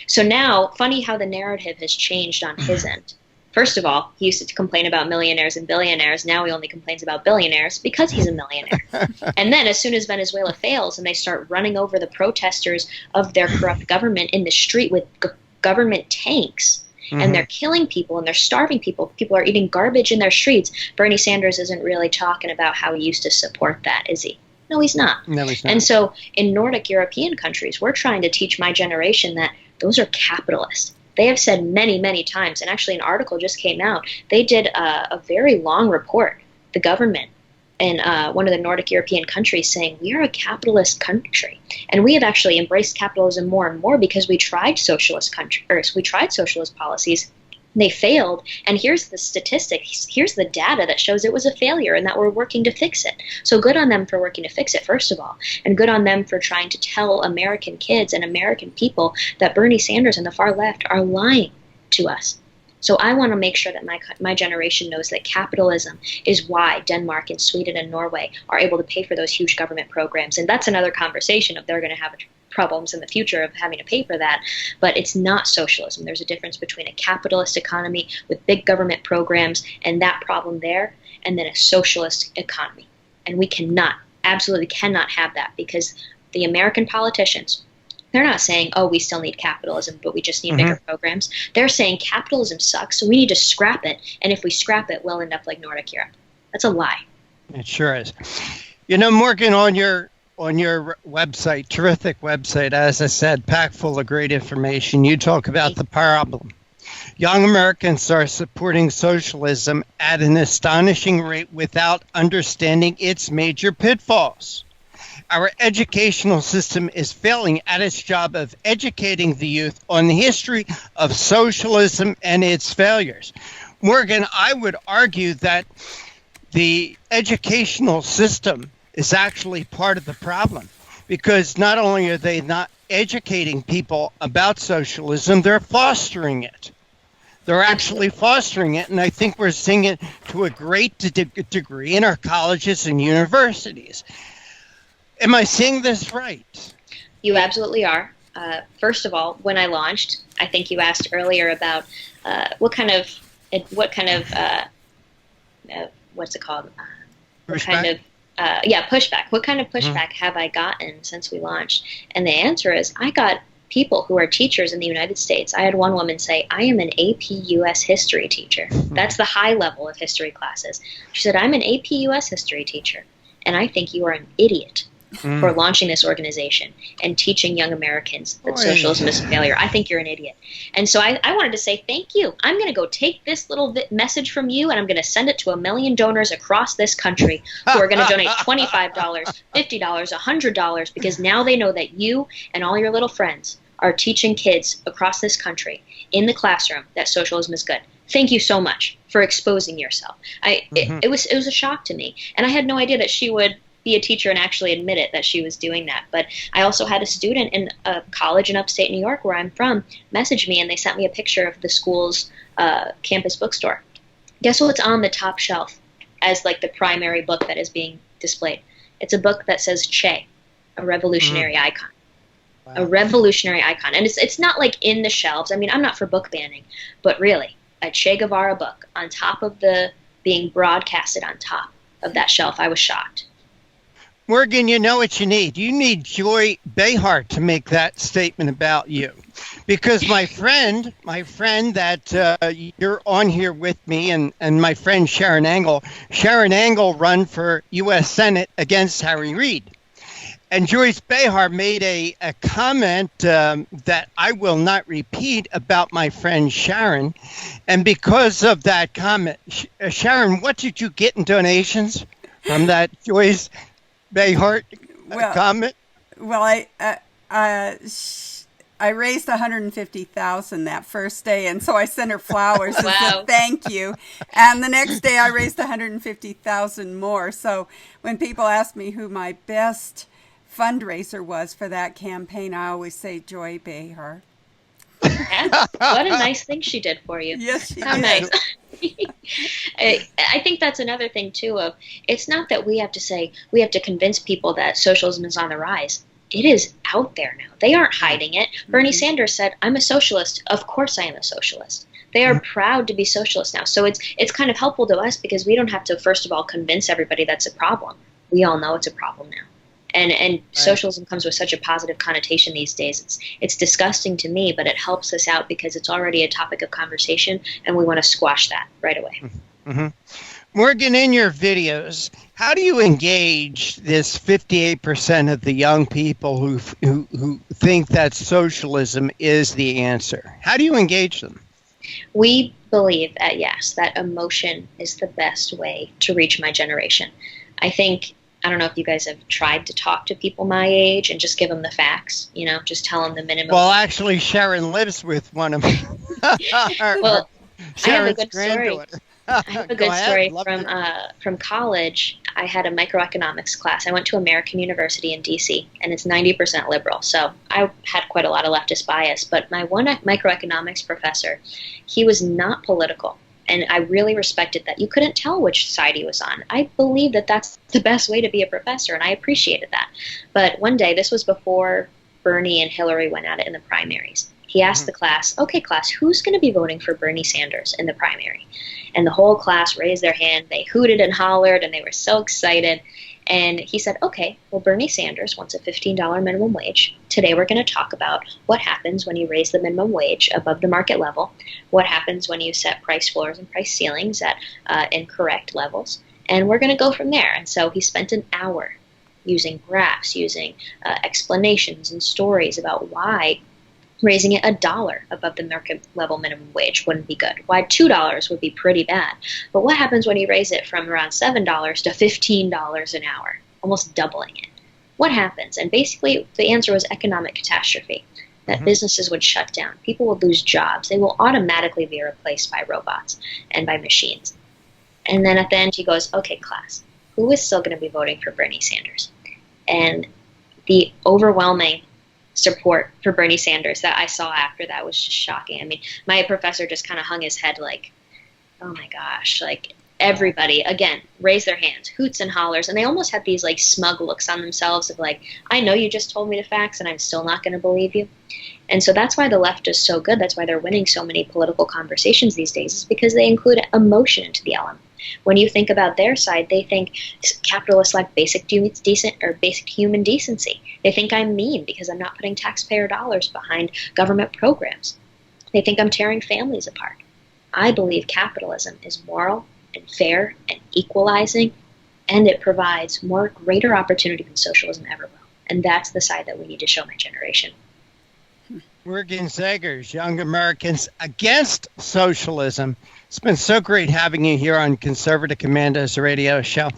So now, funny how the narrative has changed on his end. First of all, he used to complain about millionaires and billionaires. Now he only complains about billionaires because he's a millionaire. And then as soon as Venezuela fails and they start running over the protesters of their corrupt government in the street with government tanks, and they're killing people and they're starving people, people are eating garbage in their streets, Bernie Sanders isn't really talking about how he used to support that, is he? No, he's not. No, he's not. And so in Nordic European countries, we're trying to teach my generation that those are capitalists. They have said many, many times, and actually an article just came out, they did a very long report, the government in one of the Nordic European countries saying we are a capitalist country. And we have actually embraced capitalism more and more because we tried socialist policies. They failed, and here's the statistics, here's the data that shows it was a failure and that we're working to fix it. So good on them for working to fix it, first of all, and good on them for trying to tell American kids and American people that Bernie Sanders and the far left are lying to us. So I want to make sure that my generation knows that capitalism is why Denmark and Sweden and Norway are able to pay for those huge government programs. And that's another conversation if they're going to have problems in the future of having to pay for that. But it's not socialism. There's a difference between a capitalist economy with big government programs and that problem there, and then a socialist economy. And we absolutely cannot have that because the American politicians, they're not saying, oh, we still need capitalism, but we just need bigger programs. They're saying capitalism sucks, so we need to scrap it. And if we scrap it, we'll end up like Nordic Europe. That's a lie. It sure is. You know, Morgan, on your website, terrific website, as I said, packed full of great information, you talk about the problem. Young Americans are supporting socialism at an astonishing rate without understanding its major pitfalls. our educational system is failing at its job of educating the youth on the history of socialism and its failures. Morgan, I would argue that the educational system is actually part of the problem, because not only are they not educating people about socialism, they're fostering it. They're actually fostering it, and I think we're seeing it to a great degree in our colleges and universities. Am I saying this right? You absolutely are. First of all, when I launched, I think you asked earlier about what kind of what's it called? Pushback. What kind of pushback have I gotten since we launched? And the answer is, I got people who are teachers in the United States. I had one woman say, I am an AP US history teacher. That's the high level of history classes. She said, I'm an AP US history teacher, and I think you are an idiot for launching this organization and teaching young Americans that socialism is a failure. I think you're an idiot. And so I wanted to say thank you. I'm going to go take this little message from you, and I'm going to send it to 1 million donors across this country who are going to donate $25, $50, $100, because now they know that you and all your little friends are teaching kids across this country in the classroom that socialism is good. Thank you so much for exposing yourself. It was a shock to me, and I had no idea that she would be a teacher and actually admit it, that she was doing that. But I also had a student in a college in upstate New York, where I'm from, message me, and they sent me a picture of the school's campus bookstore. Guess what's on the top shelf as like the primary book that is being displayed? It's a book that says Che, a revolutionary icon. Wow. A revolutionary icon. And it's not like in the shelves. I mean, I'm not for book banning, but really, a Che Guevara book on top of being broadcasted on top of that shelf. I was shocked. Morgan, you know what you need. You need Joy Behar to make that statement about you. Because my friend that you're on here with me, and my friend Sharron Angle run for U.S. Senate against Harry Reid. And Joyce Behar made a comment that I will not repeat about my friend Sharron. And because of that comment, Sharron, what did you get in donations from that Joyce Behar comment? Well, I raised $150,000 that first day, and so I sent her flowers and said thank you. And the next day, I raised $150,000 more. So when people ask me who my best fundraiser was for that campaign, I always say Joy Behar. What a nice thing she did for you. Yes, she How did. Nice. I think that's another thing too, of it's not that we have to convince people that socialism is on the rise. It is out there now. They aren't hiding it. Bernie Sanders said, I'm a socialist. Of course I am a socialist. They are proud to be socialists now. So it's kind of helpful to us, because we don't have to, first of all, convince everybody that's a problem. We all know it's a problem now. And socialism comes with such a positive connotation these days. It's disgusting to me, but it helps us out because it's already a topic of conversation, and we want to squash that right away. Mm-hmm. Morgan, in your videos, how do you engage this 58% of the young people who think that socialism is the answer? How do you engage them? We believe at Yes that emotion is the best way to reach my generation. I don't know if you guys have tried to talk to people my age and just give them the facts, just tell them the minimum. Well, actually, Sharron lives with one of them. Well, I have a good story. I have a good story ahead. from college. I had a microeconomics class. I went to American University in D.C., and it's 90% liberal. So I had quite a lot of leftist bias. But my one microeconomics professor, he was not political. And I really respected that. You couldn't tell which side he was on. I believe that that's the best way to be a professor, and I appreciated that. But one day, this was before Bernie and Hillary went at it in the primaries. He asked the class, okay, class, who's going to be voting for Bernie Sanders in the primary? And the whole class raised their hand. They hooted and hollered, and they were so excited. And he said, okay, well, Bernie Sanders wants a $15 minimum wage. Today we're going to talk about what happens when you raise the minimum wage above the market level, what happens when you set price floors and price ceilings at incorrect levels, and we're going to go from there. And so he spent an hour using graphs, using explanations and stories about why raising it $1 above the market level minimum wage wouldn't be good, why $2 would be pretty bad. But what happens when you raise it from around $7 to $15 an hour, almost doubling it? what happens? And basically, the answer was economic catastrophe, that businesses would shut down. People would lose jobs. They will automatically be replaced by robots and by machines. And then at the end, he goes, okay, class, who is still going to be voting for Bernie Sanders? And the overwhelming support for Bernie Sanders that I saw after that was just shocking. I mean, my professor just kind of hung his head like, oh my gosh, like everybody, again, raised their hands, hoots and hollers, and they almost had these like smug looks on themselves of like, I know you just told me the facts and I'm still not going to believe you. And so that's why the left is so good. That's why they're winning so many political conversations these days, is because they include emotion into the element. When you think about their side, they think capitalists lack basic human decency. They think I'm mean because I'm not putting taxpayer dollars behind government programs. They think I'm tearing families apart. I believe capitalism is moral and fair and equalizing, and it provides greater opportunity than socialism ever will. And that's the side that we need to show my generation. Morgan Zegers, Young Americans Against Socialism. It's been so great having you here on Conservative Commandos radio show.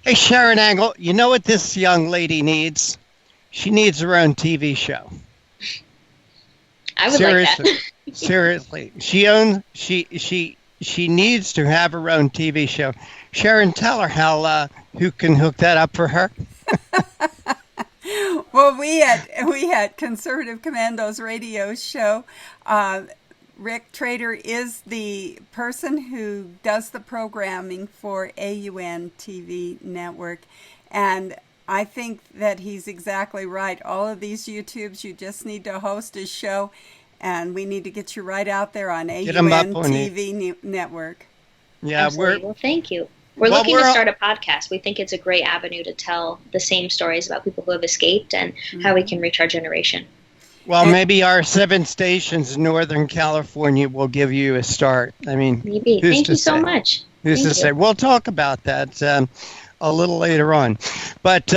Hey, Sharron Angle, you know what this young lady needs? She needs her own TV show. I would Seriously. like that. Seriously. She needs to have her own TV show. Sharron, tell her who can hook that up for her. Well, we had Conservative Commandos radio show. Rick Trader is the person who does the programming for AUN TV network. And I think that he's exactly right. All of these YouTubes, you just need to host a show, and we need to get you right out there on AUN TV network. Yeah, well, thank you. We're looking to start a podcast. We think it's a great avenue to tell the same stories about people who have escaped and how we can reach our generation. Well, maybe our 7 stations in Northern California will give you a start. I mean, maybe. Thank you so much. Who's to say? We'll talk about that a little later on. But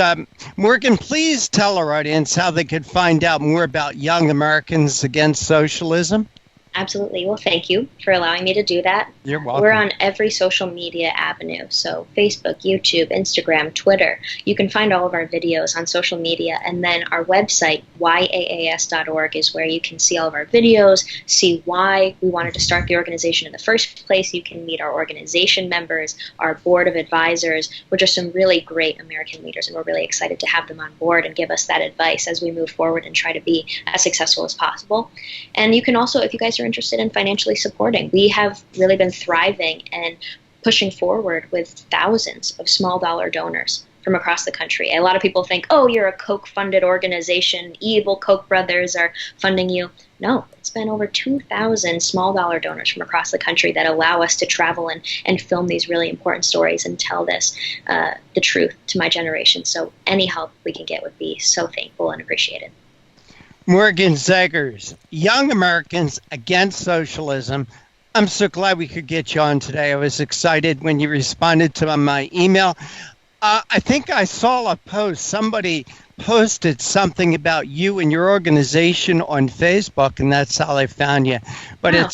Morgan, please tell our audience how they could find out more about Young Americans Against Socialism. Absolutely. Well, thank you for allowing me to do that. You're welcome. We're on every social media avenue. So Facebook, YouTube, Instagram, Twitter. You can find all of our videos on social media. And then our website, yaas.org, is where you can see all of our videos, see why we wanted to start the organization in the first place. You can meet our organization members, our board of advisors, which are some really great American leaders. And we're really excited to have them on board and give us that advice as we move forward and try to be as successful as possible. And you can also, if you guys are interested in financially supporting, we have really been thriving and pushing forward with thousands of small dollar donors from across the country. A lot of people think, oh, you're a Koch-funded organization, evil Koch brothers are funding you. No, it's been over 2,000 small dollar donors from across the country that allow us to travel and film these really important stories and tell the truth to my generation. So any help we can get would be so thankful and appreciated. Morgan Zegers, Young Americans Against Socialism. I'm so glad we could get you on today. I was excited when you responded to my email. I think I saw a post. Somebody posted something about you and your organization on Facebook, and that's how I found you. But wow.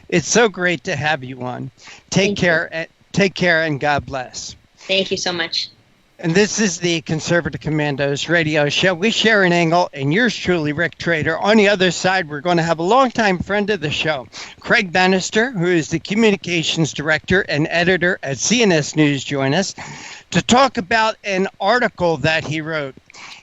It's so great to have you on. Take care, and God bless. Thank you so much. And this is the Conservative Commandos radio show with Sharron Angle and yours truly, Rick Trader. On the other side, we're going to have a longtime friend of the show, Craig Bannister, who is the communications director and editor at CNS News, join us to talk about an article that he wrote.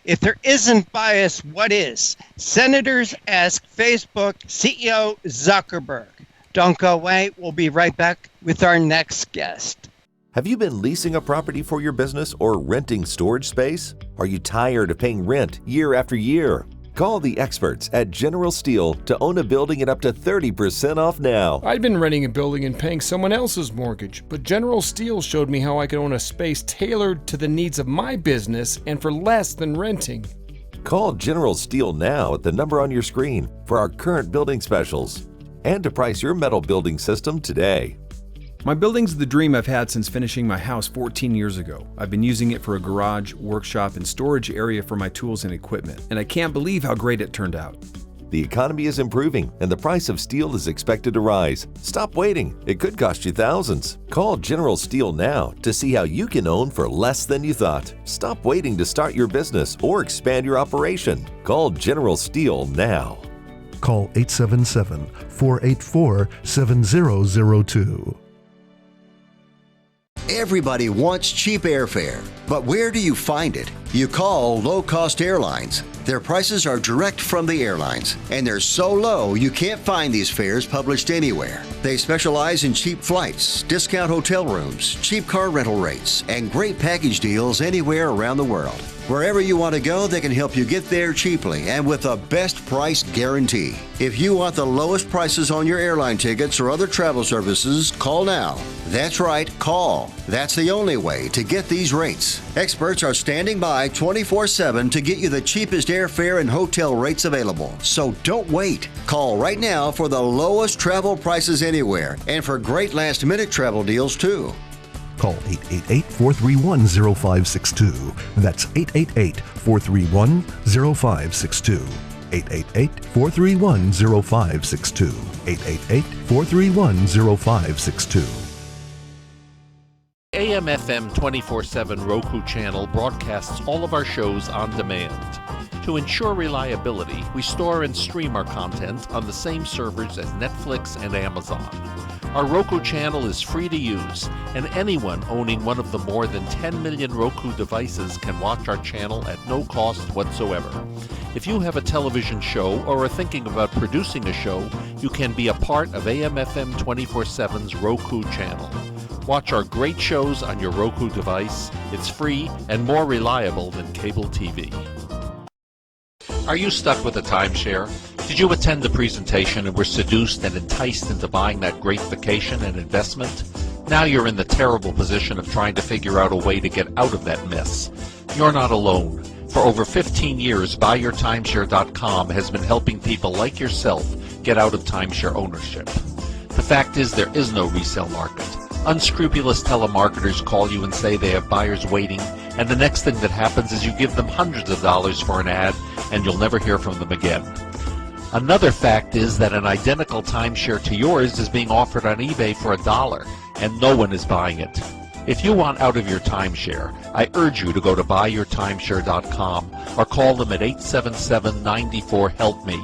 If there isn't bias, what is? Senators ask Facebook CEO Zuckerberg. Don't go away. We'll be right back with our next guest. Have you been leasing a property for your business or renting storage space? Are you tired of paying rent year after year? Call the experts at General Steel to own a building at up to 30% off now. I'd been renting a building and paying someone else's mortgage, but General Steel showed me how I could own a space tailored to the needs of my business and for less than renting. Call General Steel now at the number on your screen for our current building specials and to price your metal building system today. My building's the dream I've had since finishing my house 14 years ago. I've been using it for a garage, workshop, and storage area for my tools and equipment, and I can't believe how great it turned out. The economy is improving and the price of steel is expected to rise. Stop waiting. It could cost you thousands. Call General Steel now to see how you can own for less than you thought. Stop waiting to start your business or expand your operation. Call General Steel now. Call 877-484-7002. Everybody wants cheap airfare, but where do you find it? You call low-cost airlines. Their prices are direct from the airlines, and they're so low you can't find these fares published anywhere. They specialize in cheap flights, discount hotel rooms, cheap car rental rates, and great package deals anywhere around the world. Wherever you want to go, they can help you get there cheaply and with a best price guarantee. If you want the lowest prices on your airline tickets or other travel services, call now. That's right, call. That's the only way to get these rates. Experts are standing by 24/7 to get you the cheapest airfare and hotel rates available. So don't wait. Call right now for the lowest travel prices anywhere and for great last-minute travel deals too. Call 888-431-0562. That's 888-431-0562. 888-431-0562. 888-431-0562. AM/FM 24/7 Roku channel broadcasts all of our shows on demand. To ensure reliability, we store and stream our content on the same servers as Netflix and Amazon. Our Roku channel is free to use, and anyone owning one of the more than 10 million Roku devices can watch our channel at no cost whatsoever. If you have a television show or are thinking about producing a show, you can be a part of AM/FM 24/7's Roku channel. Watch our great shows on your Roku device. It's free and more reliable than cable TV. Are you stuck with a timeshare? Did you attend the presentation and were seduced and enticed into buying that great vacation and investment? Now you're in the terrible position of trying to figure out a way to get out of that mess. You're not alone. For over 15 years, BuyYourTimeshare.com has been helping people like yourself get out of timeshare ownership. The fact is there is no resale market. Unscrupulous telemarketers call you and say they have buyers waiting, and the next thing that happens is you give them hundreds of dollars for an ad and you'll never hear from them again. Another fact is that an identical timeshare to yours is being offered on eBay for $1 and no one is buying it. If you want out of your timeshare, I urge you to go to buyyourtimeshare.com or call them at 877-94-HELP-ME.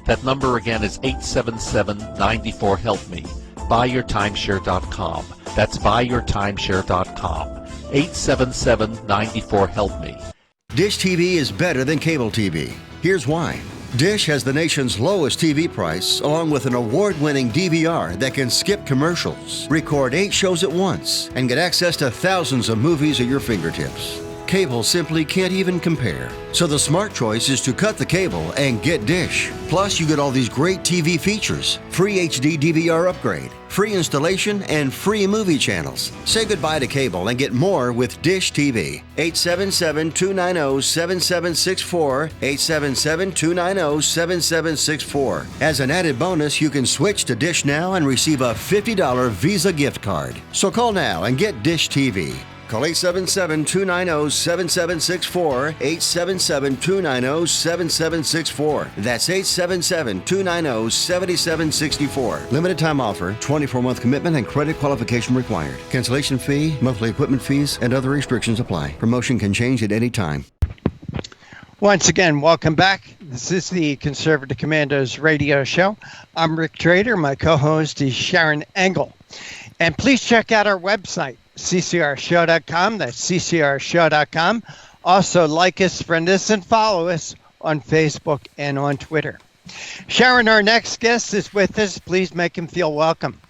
That number again is 877-94-HELP-ME. BuyYourTimeshare.com. That's BuyYourTimeshare.com. 877-94-HELP-ME. Dish TV is better than cable TV. Here's why. Dish has the nation's lowest TV price, along with an award-winning DVR that can skip commercials, record 8 shows at once, and get access to thousands of movies at your fingertips. Cable simply can't even compare. So the smart choice is to cut the cable and get Dish. Plus, you get all these great TV features, free HD DVR upgrade, free installation, and free movie channels. Say goodbye to cable and get more with Dish TV. 877-290-7764, 877-290-7764. As an added bonus, you can switch to Dish now and receive a $50 Visa gift card. So call now and get Dish TV. Call 877-290-7764, 877-290-7764. That's 877-290-7764. Limited time offer, 24-month commitment and credit qualification required. Cancellation fee, monthly equipment fees, and other restrictions apply. Promotion can change at any time. Once again, welcome back. This is the Conservative Commandos radio show. I'm Rick Trader. My co-host is Sharron Engel. And please check out our website, CCRShow.com. That's CCRShow.com. Also, like us, friend us, and follow us on Facebook and on Twitter. Sharron, our next guest is with us. Please make him feel welcome.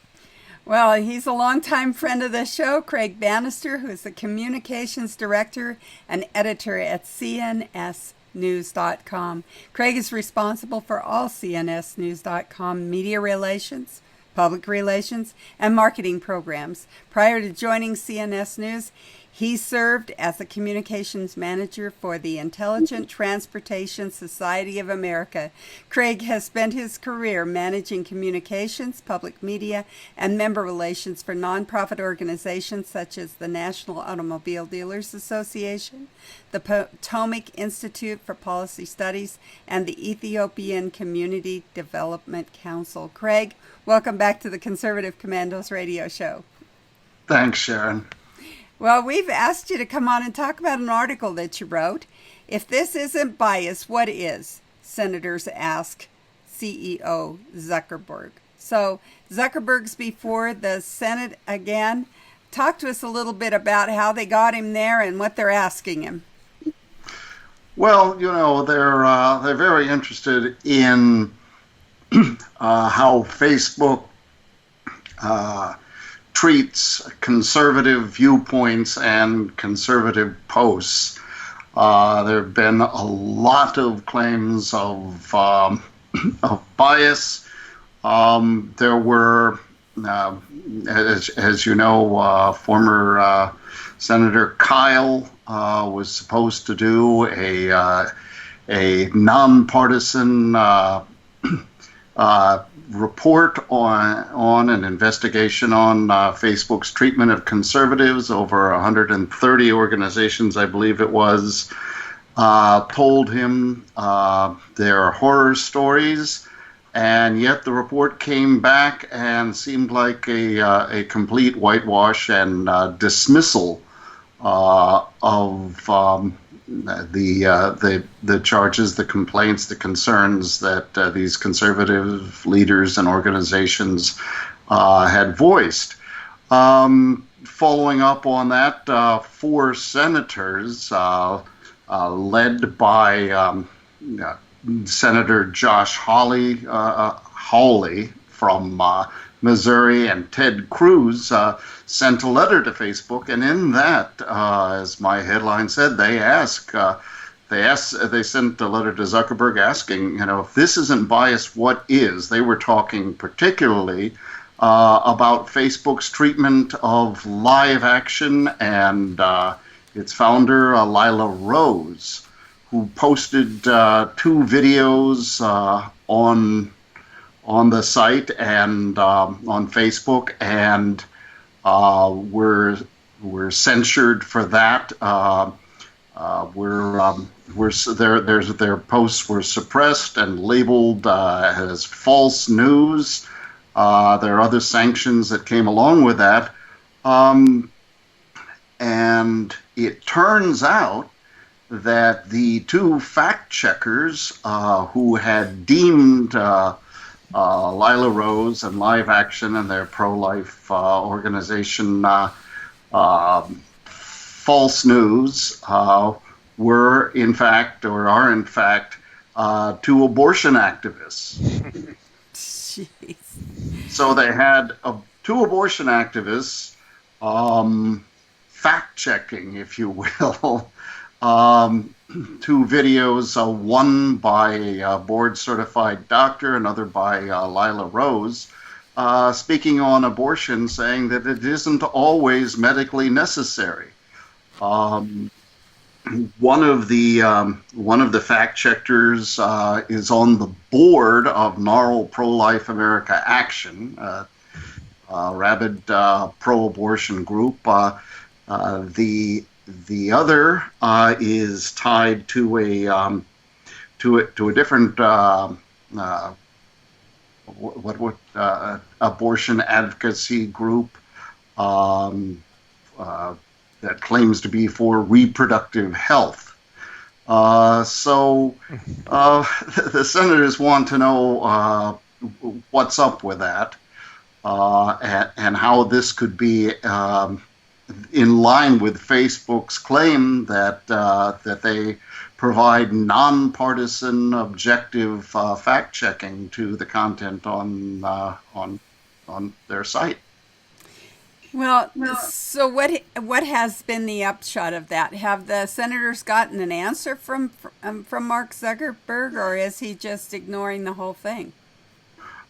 Well, he's a longtime friend of the show, Craig Bannister, who is the Communications Director and Editor at CNSNews.com. Craig is responsible for all CNSNews.com media relations, public relations, and marketing programs. Prior to joining CNS News, He served as a communications manager for the Intelligent Transportation Society of America. Craig has spent his career managing communications, public media, and member relations for nonprofit organizations such as the National Automobile Dealers Association, the Potomac Institute for Policy Studies, and the Ethiopian Community Development Council. Craig, welcome back to the Conservative Commandos radio show. Thanks, Sharron. Well, we've asked you to come on and talk about an article that you wrote. If this isn't bias, what is? Senators ask CEO Zuckerberg. So Zuckerberg's before the Senate again. Talk to us a little bit about how they got him there and what they're asking him. Well, they're very interested in how Facebook treats conservative viewpoints and conservative posts. There have been a lot of claims of bias. There were, as you know, former Senator Kyle was supposed to do a nonpartisan report on an investigation on Facebook's treatment of conservatives. Over 130 organizations, I believe it was, told him their horror stories, and yet the report came back and seemed like a complete whitewash and dismissal of the charges, the complaints, the concerns that these conservative leaders and organizations had voiced. Following up on that, 4 senators led by Senator Josh Hawley from Missouri, and Ted Cruz sent a letter to Facebook, and in that, as my headline said, they sent a letter to Zuckerberg asking, if this isn't bias, what is? They were talking particularly about Facebook's treatment of live action and its founder, Lila Rose, who posted 2 videos on the site and on Facebook, and were censured for that. Their posts were suppressed and labeled as false news. There are other sanctions that came along with that, and it turns out that the 2 fact checkers who had deemed Lila Rose and Live Action and their pro-life organization false news were in fact, or are in fact, 2 abortion activists. Jeez. So they had 2 abortion activists fact-checking, if you will, 2 videos, one by a board-certified doctor, another by Lila Rose, speaking on abortion, saying that it isn't always medically necessary. One of the fact checkers is on the board of Gnarl Pro-Life America Action, rabid pro-abortion group. The other is tied to a different abortion advocacy group that claims to be for reproductive health. So the senators want to know what's up with that and how this could be in line with Facebook's claim that they provide nonpartisan, objective fact-checking to the content on their site. Well, so what has been the upshot of that? Have the senators gotten an answer from Mark Zuckerberg, or is he just ignoring the whole thing?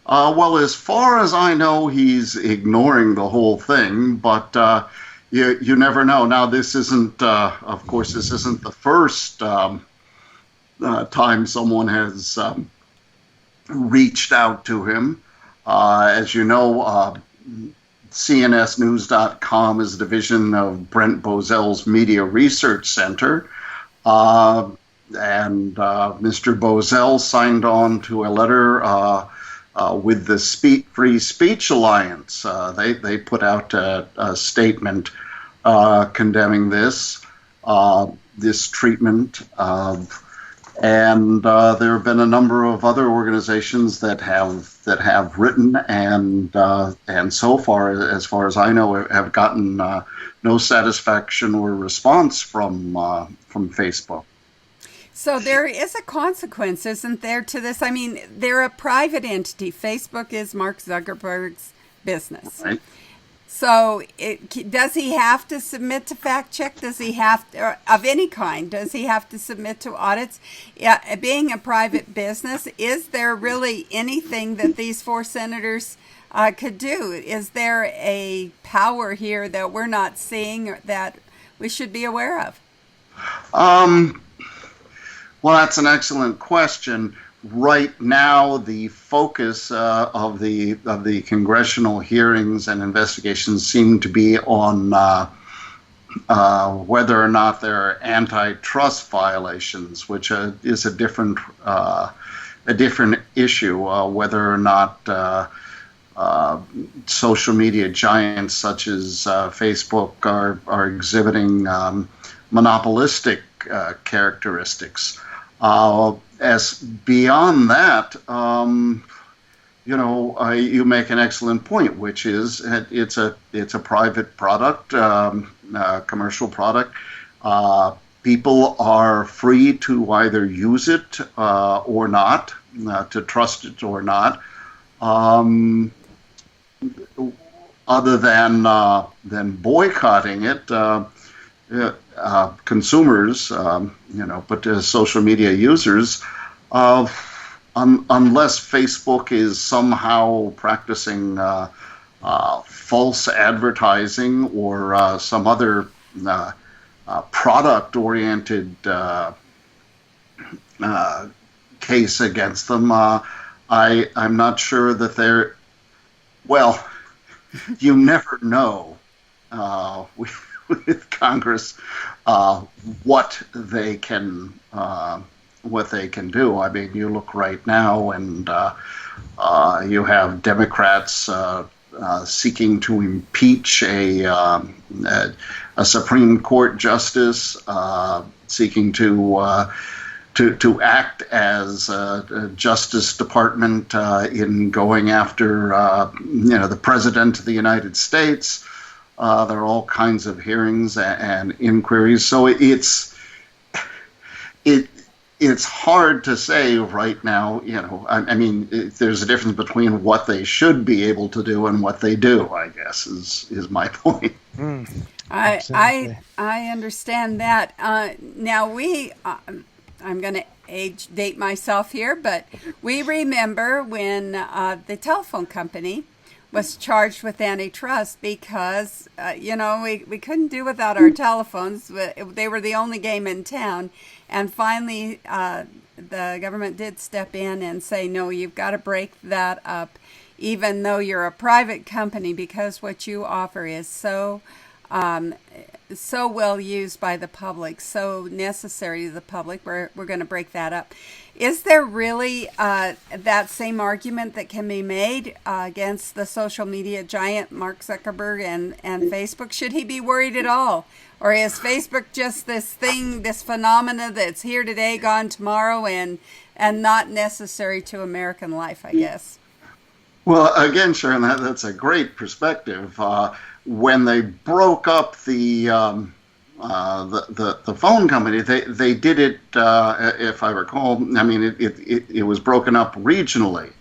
Well, as far as I know, he's ignoring the whole thing, but you never know. Now, this isn't, of course, this isn't the first time someone has reached out to him. As you know, CNSnews.com is a division of Brent Bozell's Media Research Center. And Mr. Bozell signed on to a letter with the Free Speech Alliance. They put out a statement condemning this treatment. And there have been a number of other organizations that have written and so far as I know, have gotten no satisfaction or response from Facebook. So there is a consequence, isn't there, to this? I mean, they're a private entity. Facebook is Mark Zuckerberg's business. Right. So does he have to submit to fact check? Does he have to, of any kind? Does he have to submit to audits? Yeah, being a private business, is there really anything that these four senators could do? Is there a power here that we're not seeing or that we should be aware of? Well, that's an excellent question. Right now, the focus of the congressional hearings and investigations seem to be on whether or not there are antitrust violations, which is a different issue. Whether or not social media giants such as Facebook are exhibiting monopolistic characteristics. As beyond that, you make an excellent point, which is it's a private product, commercial product. People are free to either use it or not, to trust it or not. Other than boycotting it. Consumers, but social media users, unless Facebook is somehow practicing false advertising or some other product-oriented case against them, I'm not sure that they're, well, you never know. With Congress, what they can do. I mean, you look right now, and you have Democrats seeking to impeach a Supreme Court justice, seeking to act as a Justice Department in going after the President of the United States. There are all kinds of hearings and inquiries, so it's hard to say right now. I mean, there's a difference between what they should be able to do and what they do, I guess, is my point. I understand that. Now I'm going to date myself here, but we remember when the telephone company was charged with antitrust because, we couldn't do without our telephones. They were the only game in town. And finally, the government did step in and say, no, you've got to break that up, even though you're a private company, because what you offer is so well used by the public, so necessary to the public. We're going to break that up. Is there really that same argument that can be made against the social media giant Mark Zuckerberg and Facebook? Should he be worried at all? Or is Facebook just this thing, this phenomena that's here today, gone tomorrow, and not necessary to American life, I guess? Well, again, Sharon, that's a great perspective. When they broke up the phone company, they did it, if I recall. I mean, it was broken up regionally.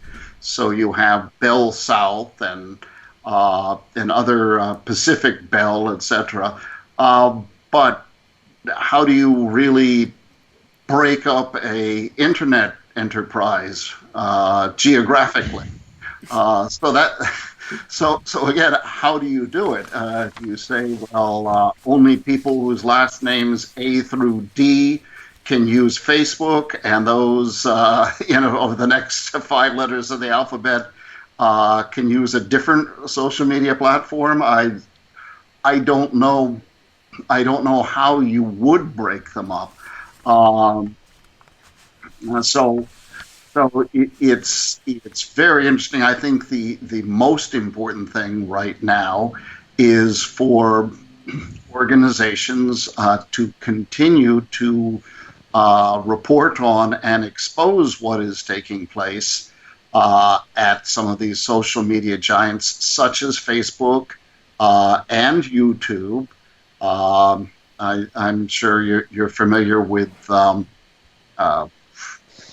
So you have Bell South and other Pacific Bell, etc. But how do you really break up a internet enterprise geographically? So So again, how do you do it? Do you say, well, only people whose last names A through D can use Facebook, and those, over the next 5 letters of the alphabet can use a different social media platform? I don't know. I don't know how you would break them up. So it's very interesting. I think the most important thing right now is for organizations to continue to report on and expose what is taking place at some of these social media giants such as Facebook and YouTube. I'm sure you're familiar with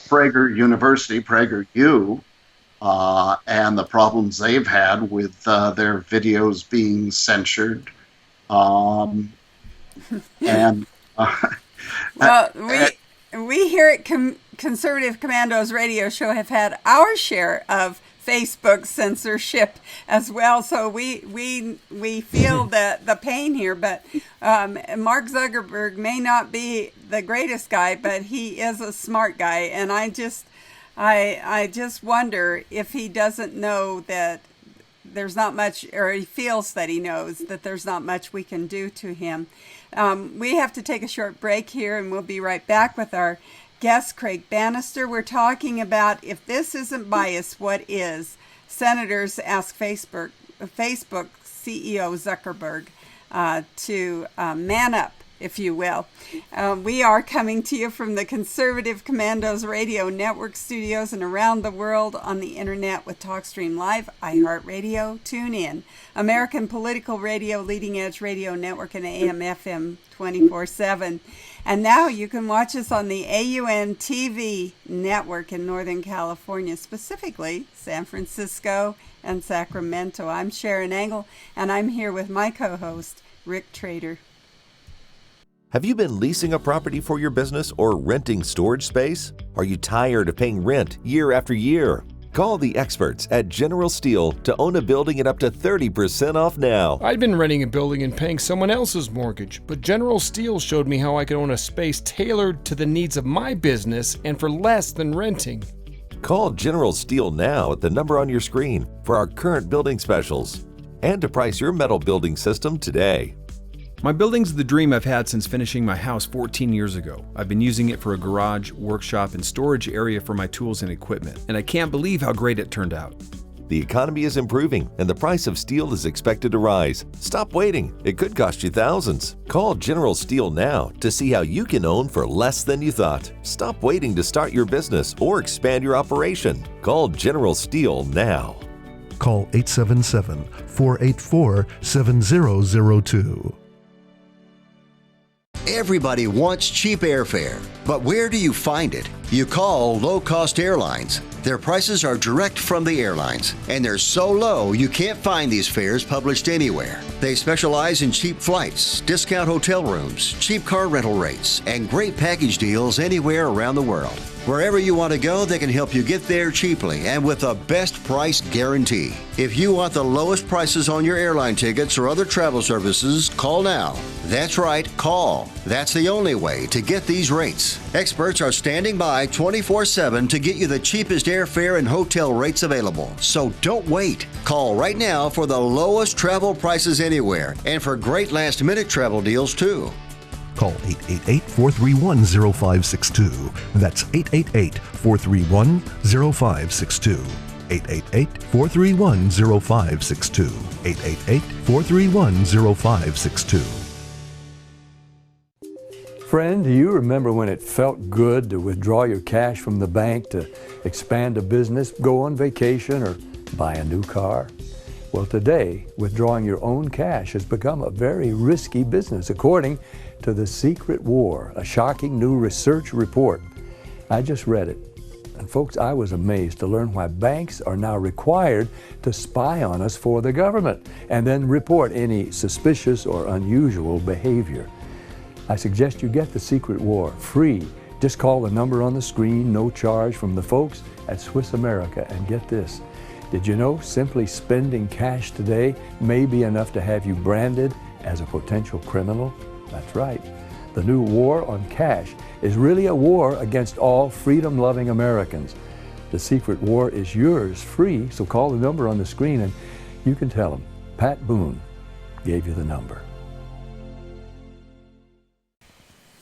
Prager University, PragerU, and the problems they've had with their videos being censored. Well, we here at Conservative Commandos Radio Show have had our share of Facebook censorship as well, so we feel the pain here. But Mark Zuckerberg may not be the greatest guy, but he is a smart guy, and I just wonder if he doesn't know that there's not much, or he feels that he knows that there's not much we can do to him. We have to take a short break here, and we'll be right back with our guest, Craig Bannister. We're talking about, if this isn't bias, what is? Senators ask Facebook CEO Zuckerberg to man up, if you will. We are coming to you from the Conservative Commandos Radio Network studios and around the world on the internet with TalkStream Live, iHeartRadio, TuneIn, American Political Radio, Leading Edge Radio Network, and AM/FM 24/7. And now you can watch us on the AUN TV network in Northern California, specifically San Francisco and Sacramento. I'm Sharron Angle, and I'm here with my co-host, Rick Trader. Have you been leasing a property for your business or renting storage space? Are you tired of paying rent year after year? Call the experts at General Steel to own a building at up to 30% off now. I'd been renting a building and paying someone else's mortgage, but General Steel showed me how I could own a space tailored to the needs of my business and for less than renting. Call General Steel now at the number on your screen for our current building specials and to price your metal building system today. My building's the dream I've had since finishing my house 14 years ago. I've been using it for a garage, workshop, and storage area for my tools and equipment, and I can't believe how great it turned out. The economy is improving and the price of steel is expected to rise. Stop waiting. It could cost you thousands. Call General Steel now to see how you can own for less than you thought. Stop waiting to start your business or expand your operation. Call General Steel now. Call 877-484-7002. Everybody wants cheap airfare, but where do you find it? You call low-cost airlines. Their prices are direct from the airlines, and they're so low you can't find these fares published anywhere. They specialize in cheap flights, discount hotel rooms, cheap car rental rates, and great package deals anywhere around the world. Wherever you want to go, they can help you get there cheaply and with a best price guarantee. If you want the lowest prices on your airline tickets or other travel services, call now. That's right, call. That's the only way to get these rates. Experts are standing by 24/7 to get you the cheapest airfare and hotel rates available. So don't wait. Call right now for the lowest travel prices anywhere and for great last-minute travel deals too. Call 888-431-0562. That's 888-431-0562. 888-431-0562. 888-431-0562. Friend, do you remember when it felt good to withdraw your cash from the bank to expand a business, go on vacation, or buy a new car? Well, today, withdrawing your own cash has become a very risky business, according to The Secret War, a shocking new research report. I just read it. And folks, I was amazed to learn why banks are now required to spy on us for the government and then report any suspicious or unusual behavior. I suggest you get The Secret War free. Just call the number on the screen, no charge, from the folks at Swiss America, and get this. Did you know simply spending cash today may be enough to have you branded as a potential criminal? That's right. The new war on cash is really a war against all freedom-loving Americans. The secret war is yours free, so call the number on the screen and you can tell them Pat Boone gave you the number.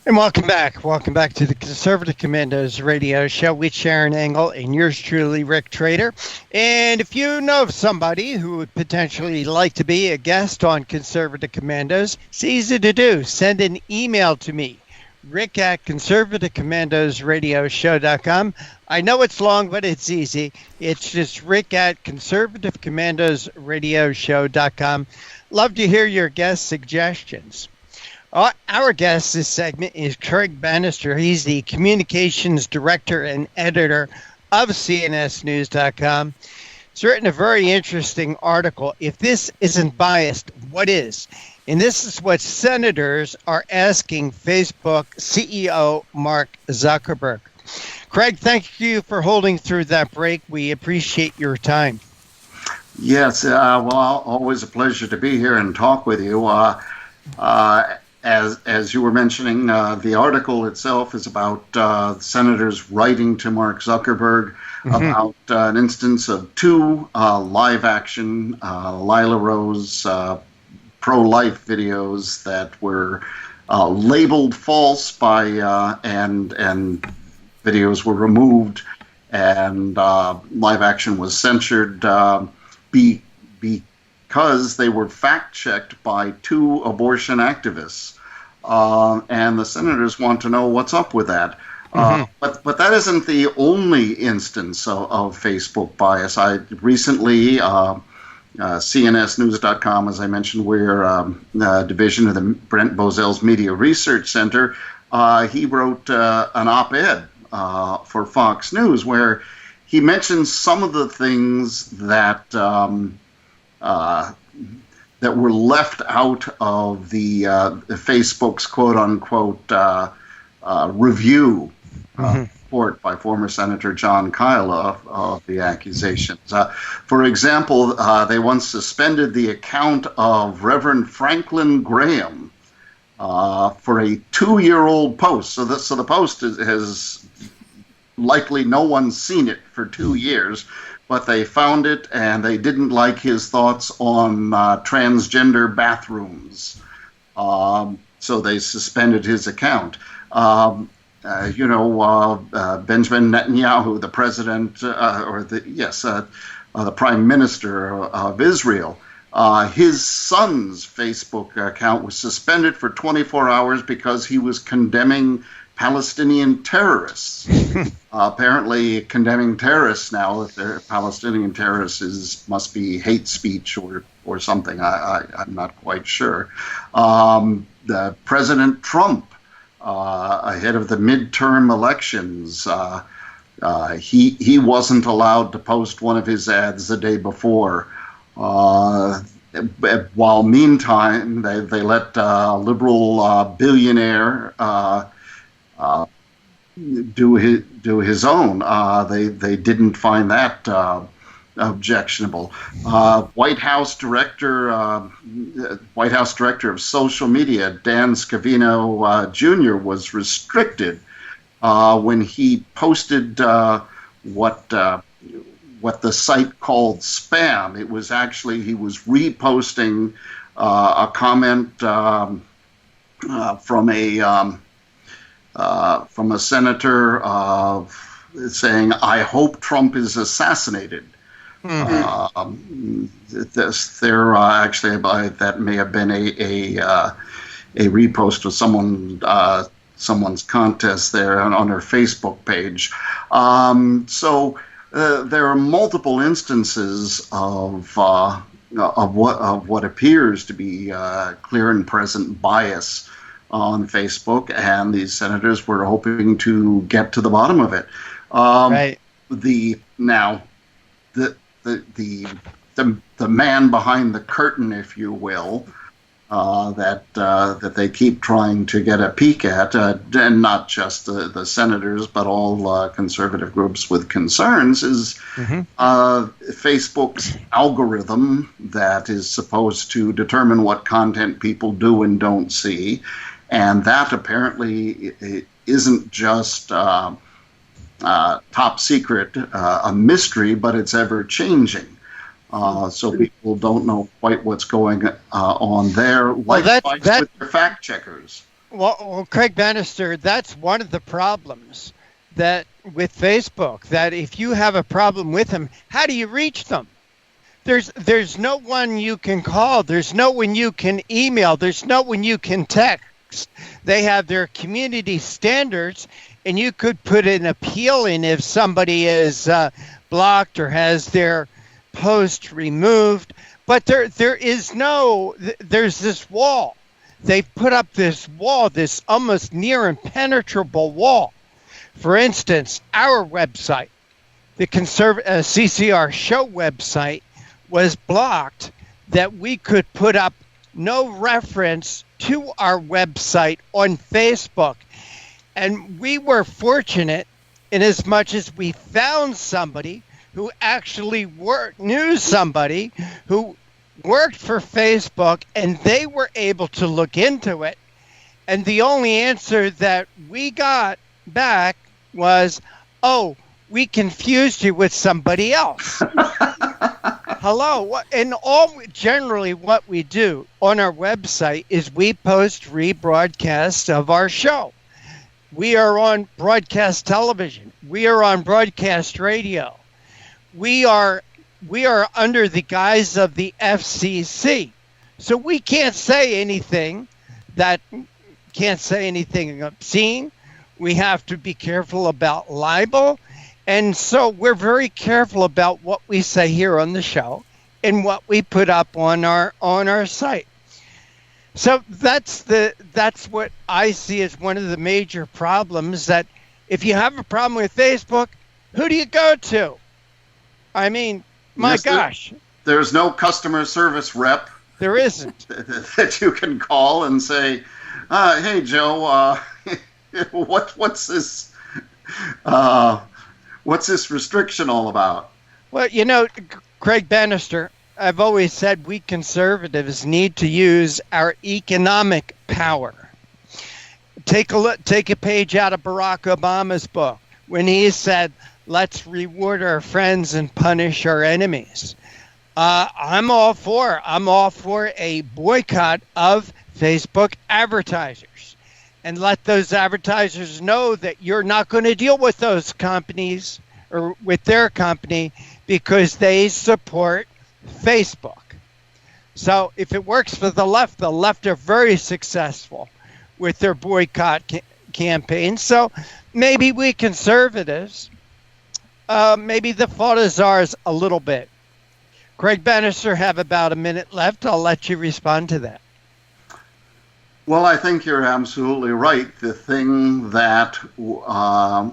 And welcome back. Welcome back to the Conservative Commandos radio show with Sharron Engel and yours truly, Rick Trader. And if you know of somebody who would potentially like to be a guest on Conservative Commandos, it's easy to do. Send an email to me, Rick at conservativecommandosradioshow.com. I know it's long, but it's easy. It's just Rick at conservativecommandosradioshow.com. Love to hear your guest suggestions. Our guest this segment is Craig Bannister. He's the communications director and editor of CNSnews.com. He's written a very interesting article. If this isn't biased, what is? And this is what senators are asking Facebook CEO Mark Zuckerberg. Craig, thank you for holding through that break. We appreciate your time. Yes, well, always a pleasure to be here and talk with you. As you were mentioning, the article itself is about senators writing to Mark Zuckerberg about an instance of two live action Lila Rose pro-life videos that were labeled false by and videos were removed and live action was censored because they were fact-checked by two abortion activists. And the senators want to know what's up with that. But that isn't the only instance of Facebook bias. I recently, CNSnews.com, as I mentioned, we're a division of the Brent Bozell's Media Research Center. He wrote an op-ed for Fox News where he mentions some of the things that that were left out of the Facebook's quote-unquote review report by former Senator John Kyle of the accusations. For example, they once suspended the account of Reverend Franklin Graham for a 2-year-old post. So the post has likely no one's seen it for 2 years. But they found it, and they didn't like his thoughts on transgender bathrooms. So they suspended his account. Benjamin Netanyahu, the president, the prime minister of Israel, his son's Facebook account was suspended for 24 hours because he was condemning Palestinian terrorists. Apparently, condemning terrorists now, if they're Palestinian terrorists, must be hate speech or something. I'm not quite sure. The President Trump, ahead of the midterm elections, he wasn't allowed to post one of his ads the day before. While meantime, they let liberal billionaire do his own. They didn't find that objectionable. White House director of social media Dan Scavino Jr. was restricted when he posted what the site called spam. It was actually he was reposting a comment from a senator saying, "I hope Trump is assassinated." That may have been a repost of someone's contest there on her Facebook page. So there are multiple instances of what appears to be clear and present bias on Facebook, and these senators were hoping to get to the bottom of it. Right. The man behind the curtain, if you will, that they keep trying to get a peek at, and not just the senators, but all conservative groups with concerns, is Facebook's algorithm that is supposed to determine what content people do and don't see, and that apparently isn't just top secret, a mystery, but it's ever changing. So people don't know quite what's going on there. Likewise with their fact checkers. Well, Craig Bannister, that's one of the problems that with Facebook. That if you have a problem with them, how do you reach them? There's no one you can call. There's no one you can email. There's no one you can text. They have their community standards, and you could put an appeal in if somebody is blocked or has their post removed, but there's this wall. They've put up this wall, this almost near impenetrable wall. For instance, our website, the CCR show website, was blocked that we could put up no reference to our website on Facebook. And we were fortunate in as much as we found somebody who actually knew somebody who worked for Facebook, and they were able to look into it. And the only answer that we got back was, "Oh, we confused you with somebody else." Hello. And generally what we do on our website is we post rebroadcasts of our show. We are on broadcast television. We are on broadcast radio. We are under the guise of the FCC, so we can't say anything obscene. We have to be careful about libel, and so we're very careful about what we say here on the show and what we put up on our site. So that's what I see as one of the major problems. That if you have a problem with Facebook, who do you go to? I mean, my gosh. There's no customer service rep. There isn't. That you can call and say, "Hey, Joe, what's this? What's this restriction all about?" Well, Craig Bannister, I've always said we conservatives need to use our economic power. Take a page out of Barack Obama's book when he said, "Let's reward our friends and punish our enemies." I'm all for a boycott of Facebook advertisers, and let those advertisers know that you're not going to deal with those companies or with their company because they support Facebook. So if it works for the left are very successful with their boycott campaign. So maybe we conservatives, maybe the fault is ours a little bit. Craig Bannister, have about a minute left. I'll let you respond to that. Well, I think you're absolutely right. The thing that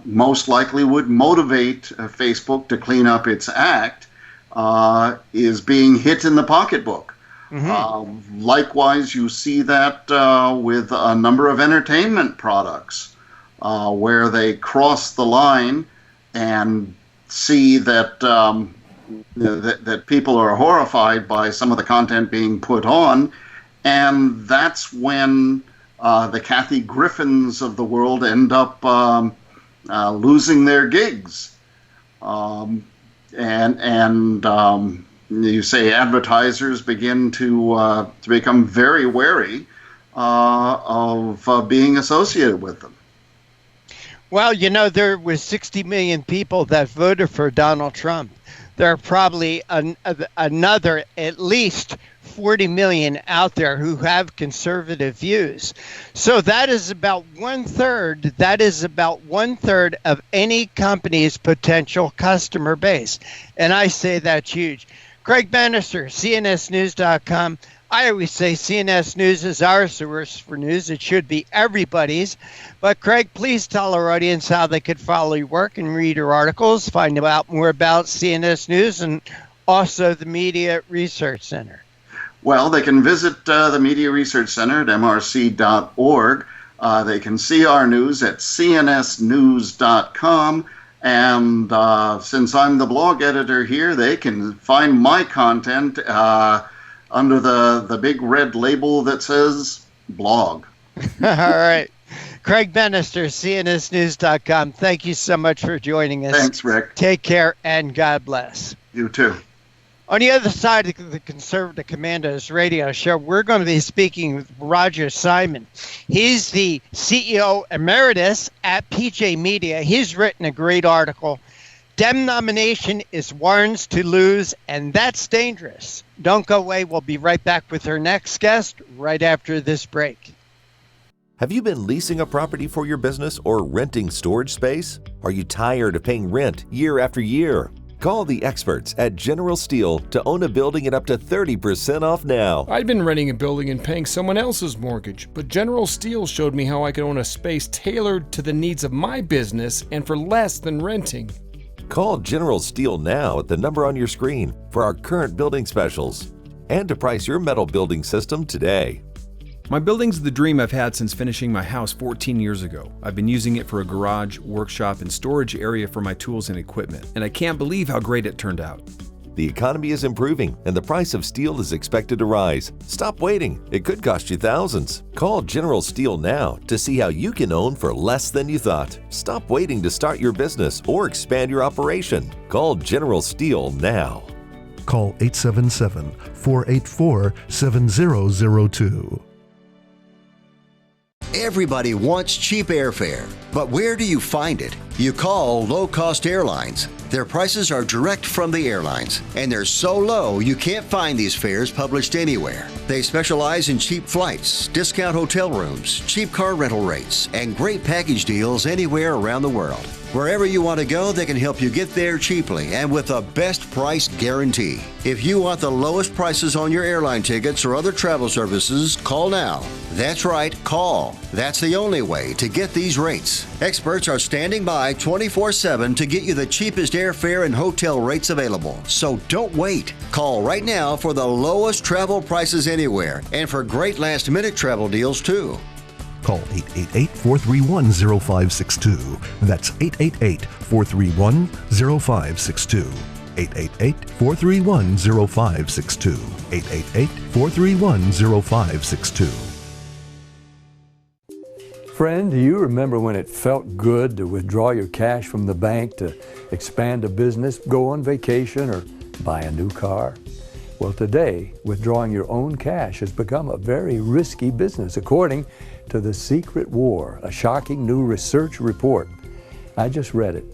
most likely would motivate Facebook to clean up its act is being hit in the pocketbook. Mm-hmm. Likewise, you see that with a number of entertainment products where they cross the line and see that that people are horrified by some of the content being put on, and that's when the Kathy Griffins of the world end up losing their gigs. You say advertisers begin to become very wary of being associated with them. Well, there was 60 million people that voted for Donald Trump. There are probably another at least 40 million out there who have conservative views. So that is about one third of any company's potential customer base. And I say that's huge. Craig Bannister, CNSnews.com. I always say CNS News is our source for news. It should be everybody's. But Craig, please tell our audience how they could follow your work and read your articles, find out more about CNS News and also the Media Research Center. Well, they can visit the Media Research Center at mrc.org. They can see our news at cnsnews.com. And since I'm the blog editor here, they can find my content under the big red label that says blog. All right. Craig Bannister, cnsnews.com. Thank you so much for joining us. Thanks, Rick. Take care and God bless. You too. On the other side of the Conservative Commandos radio show, we're going to be speaking with Roger Simon. He's the CEO Emeritus at PJ Media. He's written a great article. Dem nomination is warrants to lose, and that's dangerous. Don't go away. We'll be right back with our next guest right after this break. Have you been leasing a property for your business or renting storage space? Are you tired of paying rent year after year? Call the experts at General Steel to own a building at up to 30% off now. I'd been renting a building and paying someone else's mortgage, but General Steel showed me how I could own a space tailored to the needs of my business and for less than renting. Call General Steel now at the number on your screen for our current building specials and to price your metal building system today. My building's the dream I've had since finishing my house 14 years ago. I've been using it for a garage, workshop, and storage area for my tools and equipment, and I can't believe how great it turned out. The economy is improving and the price of steel is expected to rise. Stop waiting. It could cost you thousands. Call General Steel now to see how you can own for less than you thought. Stop waiting to start your business or expand your operation. Call General Steel now. Call 877-484-7002. Everybody wants cheap airfare, but where do you find it? You call low-cost airlines. Their prices are direct from the airlines, and they're so low you can't find these fares published anywhere. They specialize in cheap flights, discount hotel rooms, cheap car rental rates, and great package deals anywhere around the world. Wherever you want to go, they can help you get there cheaply and with a best price guarantee. If you want the lowest prices on your airline tickets or other travel services, call now. That's right, call. That's the only way to get these rates. Experts are standing by 24/7 to get you the cheapest airfare and hotel rates available. So don't wait. Call right now for the lowest travel prices anywhere and for great last-minute travel deals too. Call 888-431-0562. That's 888-431-0562. 888-431-0562. 888-431-0562. Friend, do you remember when it felt good to withdraw your cash from the bank to expand a business, go on vacation, or buy a new car? Well, today, withdrawing your own cash has become a very risky business, according to The Secret War, a shocking new research report. I just read it.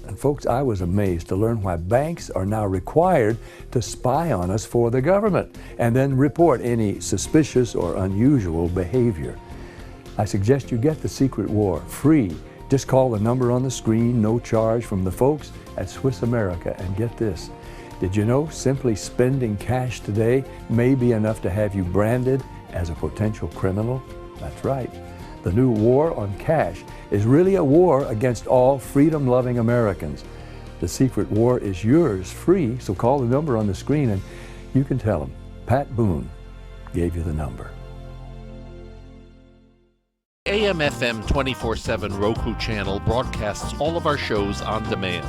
And folks, I was amazed to learn why banks are now required to spy on us for the government and then report any suspicious or unusual behavior. I suggest you get The Secret War free. Just call the number on the screen, no charge, from the folks at Swiss America. And get this, did you know simply spending cash today may be enough to have you branded as a potential criminal? That's right. The new war on cash is really a war against all freedom-loving Americans. The Secret War is yours free, so call the number on the screen and you can tell them Pat Boone gave you the number. AM/FM 24/7 Roku channel broadcasts all of our shows on demand.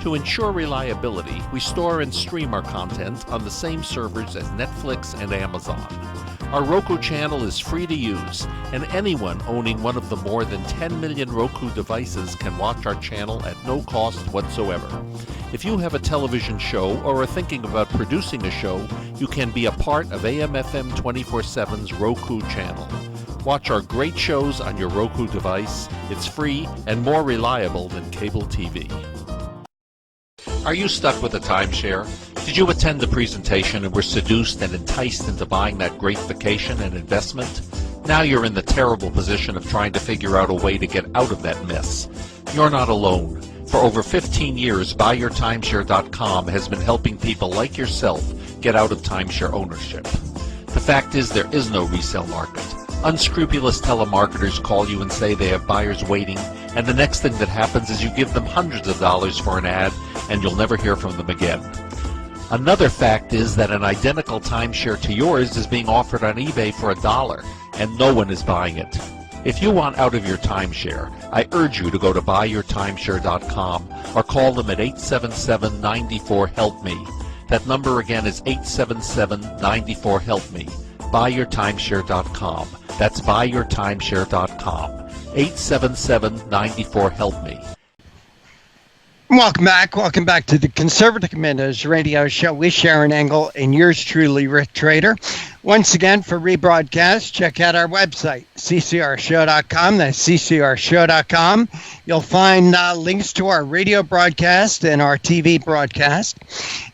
To ensure reliability, we store and stream our content on the same servers as Netflix and Amazon. Our Roku channel is free to use, and anyone owning one of the more than 10 million Roku devices can watch our channel at no cost whatsoever. If you have a television show or are thinking about producing a show, you can be a part of AM/FM 24/7's Roku channel. Watch our great shows on your Roku device. It's free and more reliable than cable TV. Are you stuck with a timeshare? Did you attend the presentation and were seduced and enticed into buying that great vacation and investment? Now you're in the terrible position of trying to figure out a way to get out of that mess. You're not alone. For over 15 years, BuyYourTimeshare.com has been helping people like yourself get out of timeshare ownership. The fact is, there is no resale market. Unscrupulous telemarketers call you and say they have buyers waiting, and the next thing that happens is you give them hundreds of dollars for an ad and you'll never hear from them again. Another fact is that an identical timeshare to yours is being offered on eBay for $1, and no one is buying it. If you want out of your timeshare, I urge you to go to buyyourtimeshare.com or call them at 877-94-HELP-ME. That number again is 877-94-HELP-ME. Buyyourtimeshare.com. That's buyyourtimeshare.com. 877-94-HELP-ME. Welcome back to the Conservative Commandos radio show with Sharron Engel and yours truly, Rick Trader. Once again, for rebroadcast, check out our website, CCRShow.com. That's CCRShow.com. You'll find links to our radio broadcast and our TV broadcast.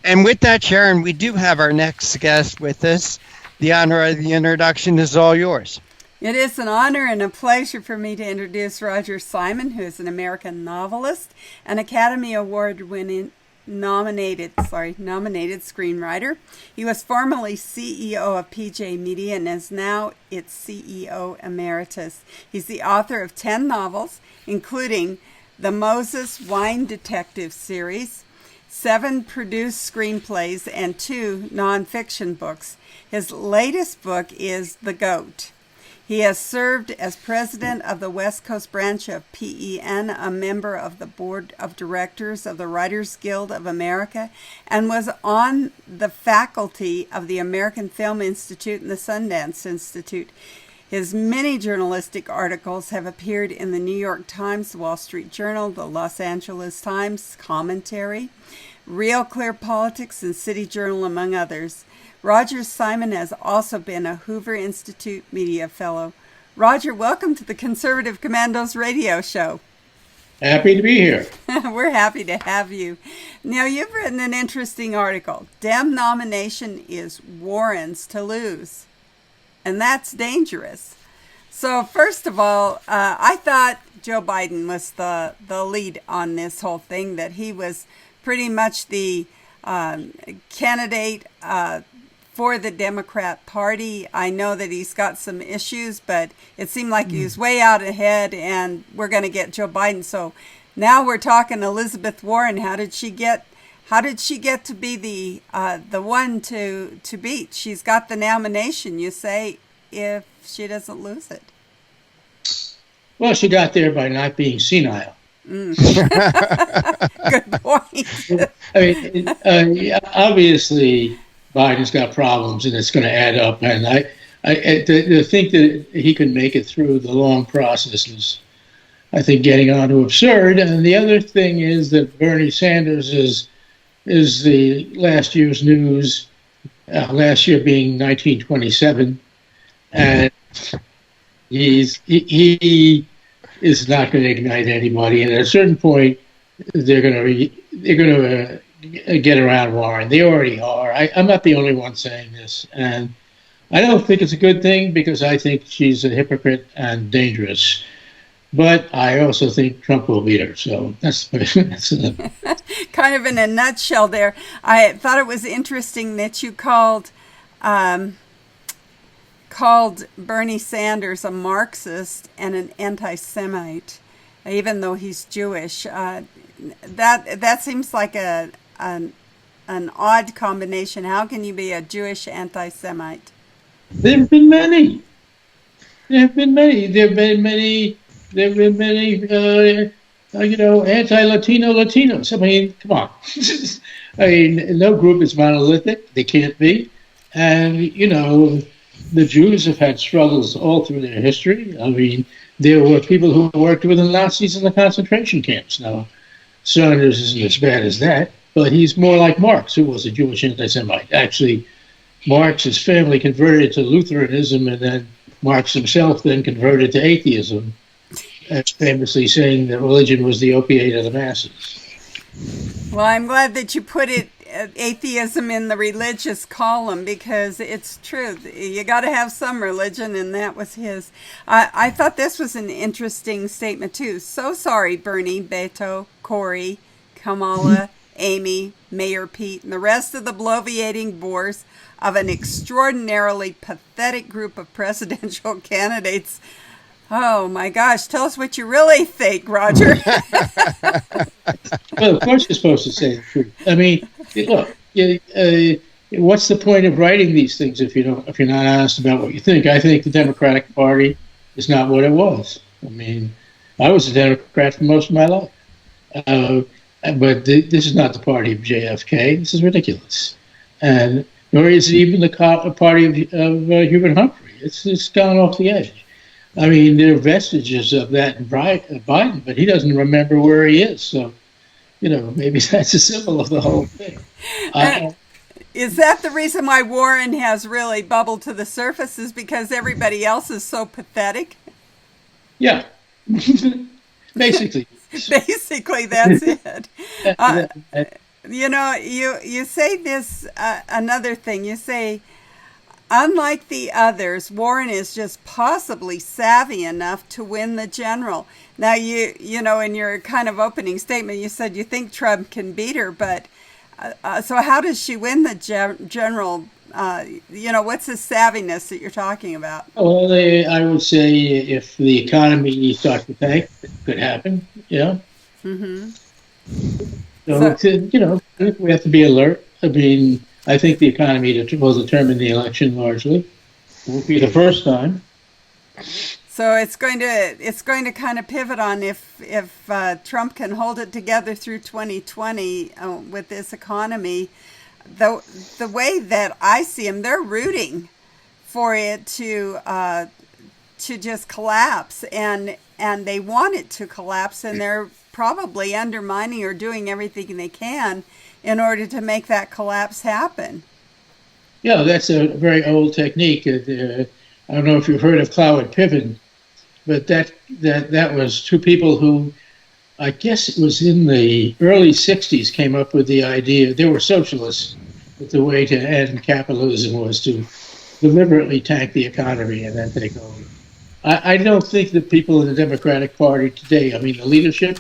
And with that, Sharron, we do have our next guest with us. The honor of the introduction is all yours. It is an honor and a pleasure for me to introduce Roger Simon, who is an American novelist, an Academy Award-winning nominated screenwriter. He was formerly CEO of PJ Media and is now its CEO emeritus. He's the author of 10 novels, including the Moses Wine Detective series, 7 produced screenplays, and 2 nonfiction books. His latest book is The Goat. He has served as president of the West Coast branch of PEN, a member of the board of directors of the Writers Guild of America, and was on the faculty of the American Film Institute and the Sundance Institute. His many journalistic articles have appeared in the New York Times, the Wall Street Journal, the Los Angeles Times, Commentary, Real Clear Politics, and City Journal, among others. Roger Simon has also been a Hoover Institute Media Fellow. Roger, welcome to the Conservative Commandos radio show. Happy to be here. We're happy to have you. Now, you've written an interesting article. Dem nomination is Warren's to lose, and that's dangerous. So, first of all, I thought Joe Biden was the lead on this whole thing, that he was pretty much the candidate for the Democrat Party. I know that he's got some issues, but it seemed like he was way out ahead, and we're going to get Joe Biden. So now we're talking Elizabeth Warren. How did she get to be the one to beat? She's got the nomination, you say, if she doesn't lose it. Well, she got there by not being senile. Good point. I mean, obviously, Biden's got problems, and it's going to add up. And to think that he can make it through the long process is, I think, getting on to absurd. And the other thing is that Bernie Sanders is the last year's news. Last year being 1927, and he is not going to ignite anybody. And at a certain point, they're going to get around Warren. They already are. I'm not the only one saying this, and I don't think it's a good thing because I think she's a hypocrite and dangerous. But I also think Trump will beat her. So that's kind of in a nutshell there. I thought it was interesting that you called Bernie Sanders a Marxist and an anti-Semite, even though he's Jewish. That seems like an odd combination. How can you be a Jewish anti-Semite? There have been many. Anti-Latino Latinos. I mean, come on. I mean, no group is monolithic. They can't be. And, the Jews have had struggles all through their history. I mean, there were people who worked with the Nazis in the concentration camps. Now, Sanders isn't as bad as that, but he's more like Marx, who was a Jewish anti-Semite. Actually, Marx's family converted to Lutheranism, and then Marx himself then converted to atheism, famously saying that religion was the opiate of the masses. Well, I'm glad that you put atheism in the religious column, because it's true. You got to have some religion, and that was his. I thought this was an interesting statement, too. So sorry, Bernie, Beto, Corey, Kamala, Amy, Mayor Pete, and the rest of the bloviating bores of an extraordinarily pathetic group of presidential candidates. Oh, my gosh. Tell us what you really think, Roger. Well, of course you're supposed to say the truth. I mean, look, what's the point of writing these things if you're not honest about what you think? I think the Democratic Party is not what it was. I mean, I was a Democrat for most of my life, but this is not the party of JFK. This is ridiculous, and nor is it even the party of Hubert Humphrey. It's gone off the edge. I mean, there are vestiges of that in Biden, but he doesn't remember where he is. So, maybe that's a symbol of the whole thing. Is that the reason why Warren has really bubbled to the surface, is because everybody else is so pathetic? Yeah. Basically. Basically, that's it. You say this, another thing, you say, unlike the others, Warren is just possibly savvy enough to win the general. Now, in your kind of opening statement, you said you think Trump can beat her, but so how does she win the general? What's the savviness that you're talking about? Well, I would say if the economy starts to tank, it could happen, Mm-hmm. So, we have to be alert. I mean, I think the economy will determine the election largely. It won't be the first time. So it's going to kind of pivot on if Trump can hold it together through 2020 with this economy. The way that I see him, they're rooting for it to just collapse, and they want it to collapse, and they're probably undermining or doing everything they can in order to make that collapse happen. Yeah, that's a very old technique. I don't know if you've heard of Cloward Piven, but that was two people who, I guess it was in the early 60s, came up with the idea. They were socialists, but the way to end capitalism was to deliberately tank the economy and then take over. I don't think the people in the Democratic Party today, I mean the leadership,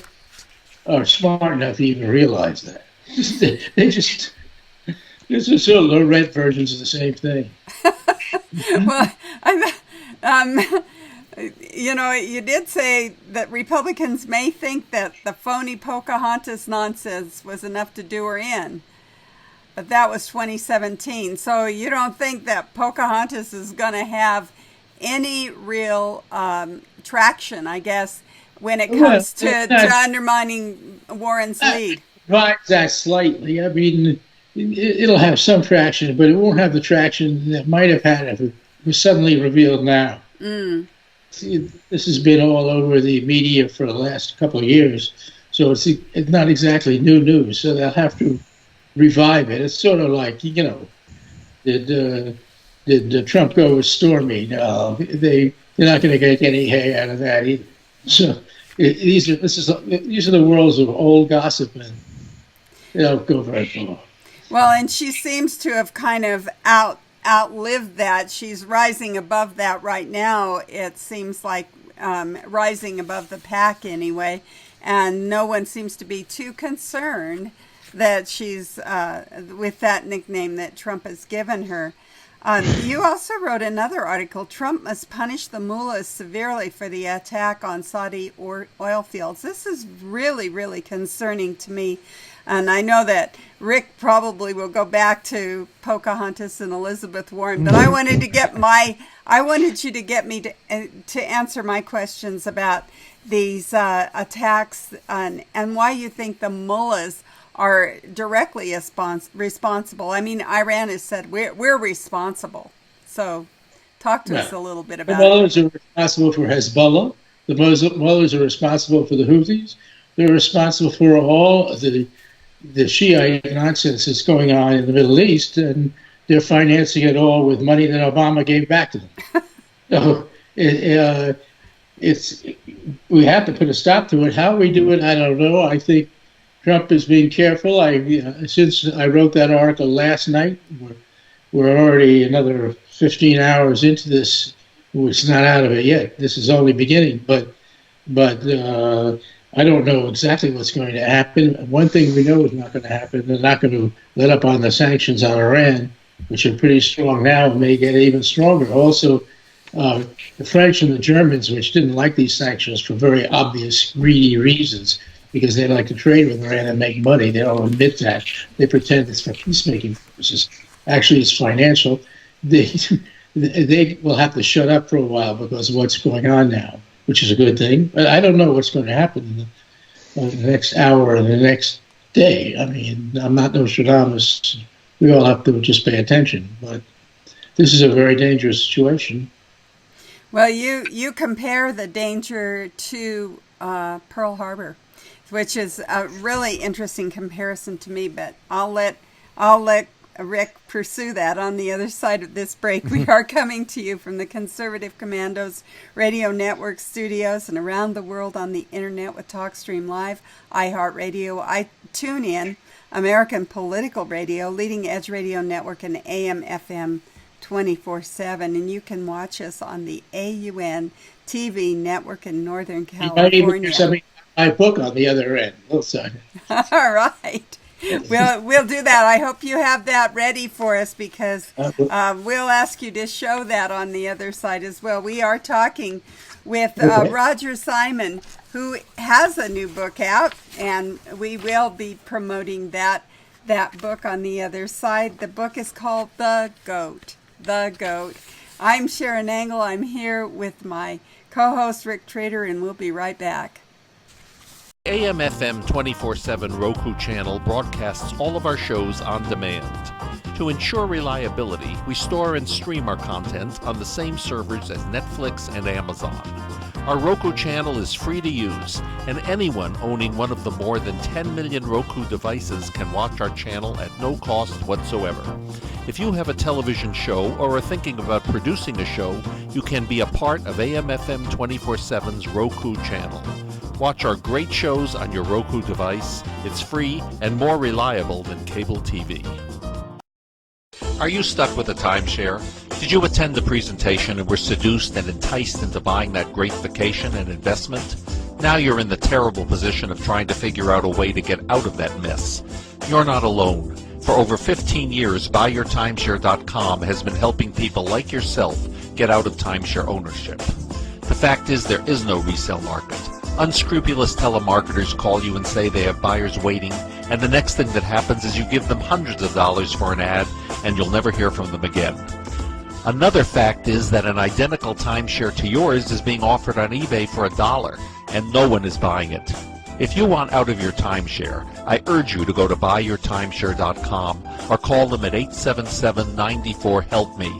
are smart enough to even realize that. This is sort of low-rent versions of the same thing. Well, you did say that Republicans may think that the phony Pocahontas nonsense was enough to do her in, but that was 2017. So you don't think that Pocahontas is going to have any real traction, I guess, when it comes to undermining Warren's lead? Right, that slightly. I mean, it'll have some traction, but it won't have the traction that might have had if it was suddenly revealed now. See, this has been all over the media for the last couple of years, so it's not exactly new news. So they'll have to revive it. It's sort of like, did Trump go with Stormy? No, they're not going to get any hay out of that either. So these are the worlds of old gossip, and they don't go very far. Well, and she seems to have kind of outlived that. She's rising above that right now. It seems like rising above the pack anyway, and no one seems to be too concerned that she's with that nickname that Trump has given her. You also wrote another article, Trump must punish the mullahs severely for the attack on Saudi oil fields. This is really, really concerning to me. And I know that Rick probably will go back to Pocahontas and Elizabeth Warren, but I wanted you to get me to answer my questions about these attacks and why you think the mullahs are directly responsible. I mean, Iran has said we're responsible. So talk to us a little bit about it. The mullahs are responsible for Hezbollah. The mullahs are responsible for the Houthis. They're responsible for all the Shiite nonsense that's going on in the Middle East, and they're financing it all with money that Obama gave back to them. So we have to put a stop to it. How we do it, I don't know. I think Trump is being careful. Since I wrote that article last night, we're already another 15 hours into this. It's not out of it yet. This is only beginning, but I don't know exactly what's going to happen. One thing we know is not going to happen. They're not going to let up on the sanctions on Iran, which are pretty strong now and may get even stronger. Also, the French and the Germans, which didn't like these sanctions for very obvious, greedy reasons, because they like to trade with Iran and make money. They don't admit that. They pretend it's for peacemaking purposes. Actually, it's financial. They will have to shut up for a while because of what's going on now, which is a good thing. But I don't know what's going to happen in the next hour or the next day. I mean, I'm not Nostradamus. We all have to just pay attention. But this is a very dangerous situation. Well, you compare the danger to Pearl Harbor, which is a really interesting comparison to me. But I'll let Rick pursue that on the other side of this break. We are coming to you from the Conservative Commandos Radio Network studios and around the world on the internet with TalkStream Live, iHeartRadio, TuneIn, American Political Radio, Leading Edge Radio Network, and AM/FM 24/7. And you can watch us on the AUN TV network in Northern California. You might even do something my book on the other end. All right. We'll do that. I hope you have that ready for us because we'll ask you to show that on the other side as well. We are talking with Roger Simon, who has a new book out, and we will be promoting that book on the other side. The book is called The Goat. The Goat. I'm Sharron Angle. I'm here with my co-host Rick Trader, and we'll be right back. AM/FM 24/7 Roku channel broadcasts all of our shows on demand. To ensure reliability, we store and stream our content on the same servers as Netflix and Amazon. Our Roku channel is free to use, and anyone owning one of the more than 10 million Roku devices can watch our channel at no cost whatsoever. If you have a television show or are thinking about producing a show, you can be a part of AM/FM 24/7's Roku channel. Watch our great shows on your Roku device. It's free and more reliable than cable TV. Are you stuck with a timeshare? Did you attend the presentation and were seduced and enticed into buying that great vacation and investment? Now you're in the terrible position of trying to figure out a way to get out of that mess. You're not alone. For over 15 years, BuyYourTimeshare.com has been helping people like yourself get out of timeshare ownership. The fact is there is no resale market. Unscrupulous telemarketers call you and say they have buyers waiting, and the next thing that happens is you give them hundreds of dollars for an ad, and you'll never hear from them again. Another fact is that an identical timeshare to yours is being offered on eBay for $1, and no one is buying it. If you want out of your timeshare, I urge you to go to BuyYourTimeshare.com or call them at 877-94-HELP-ME.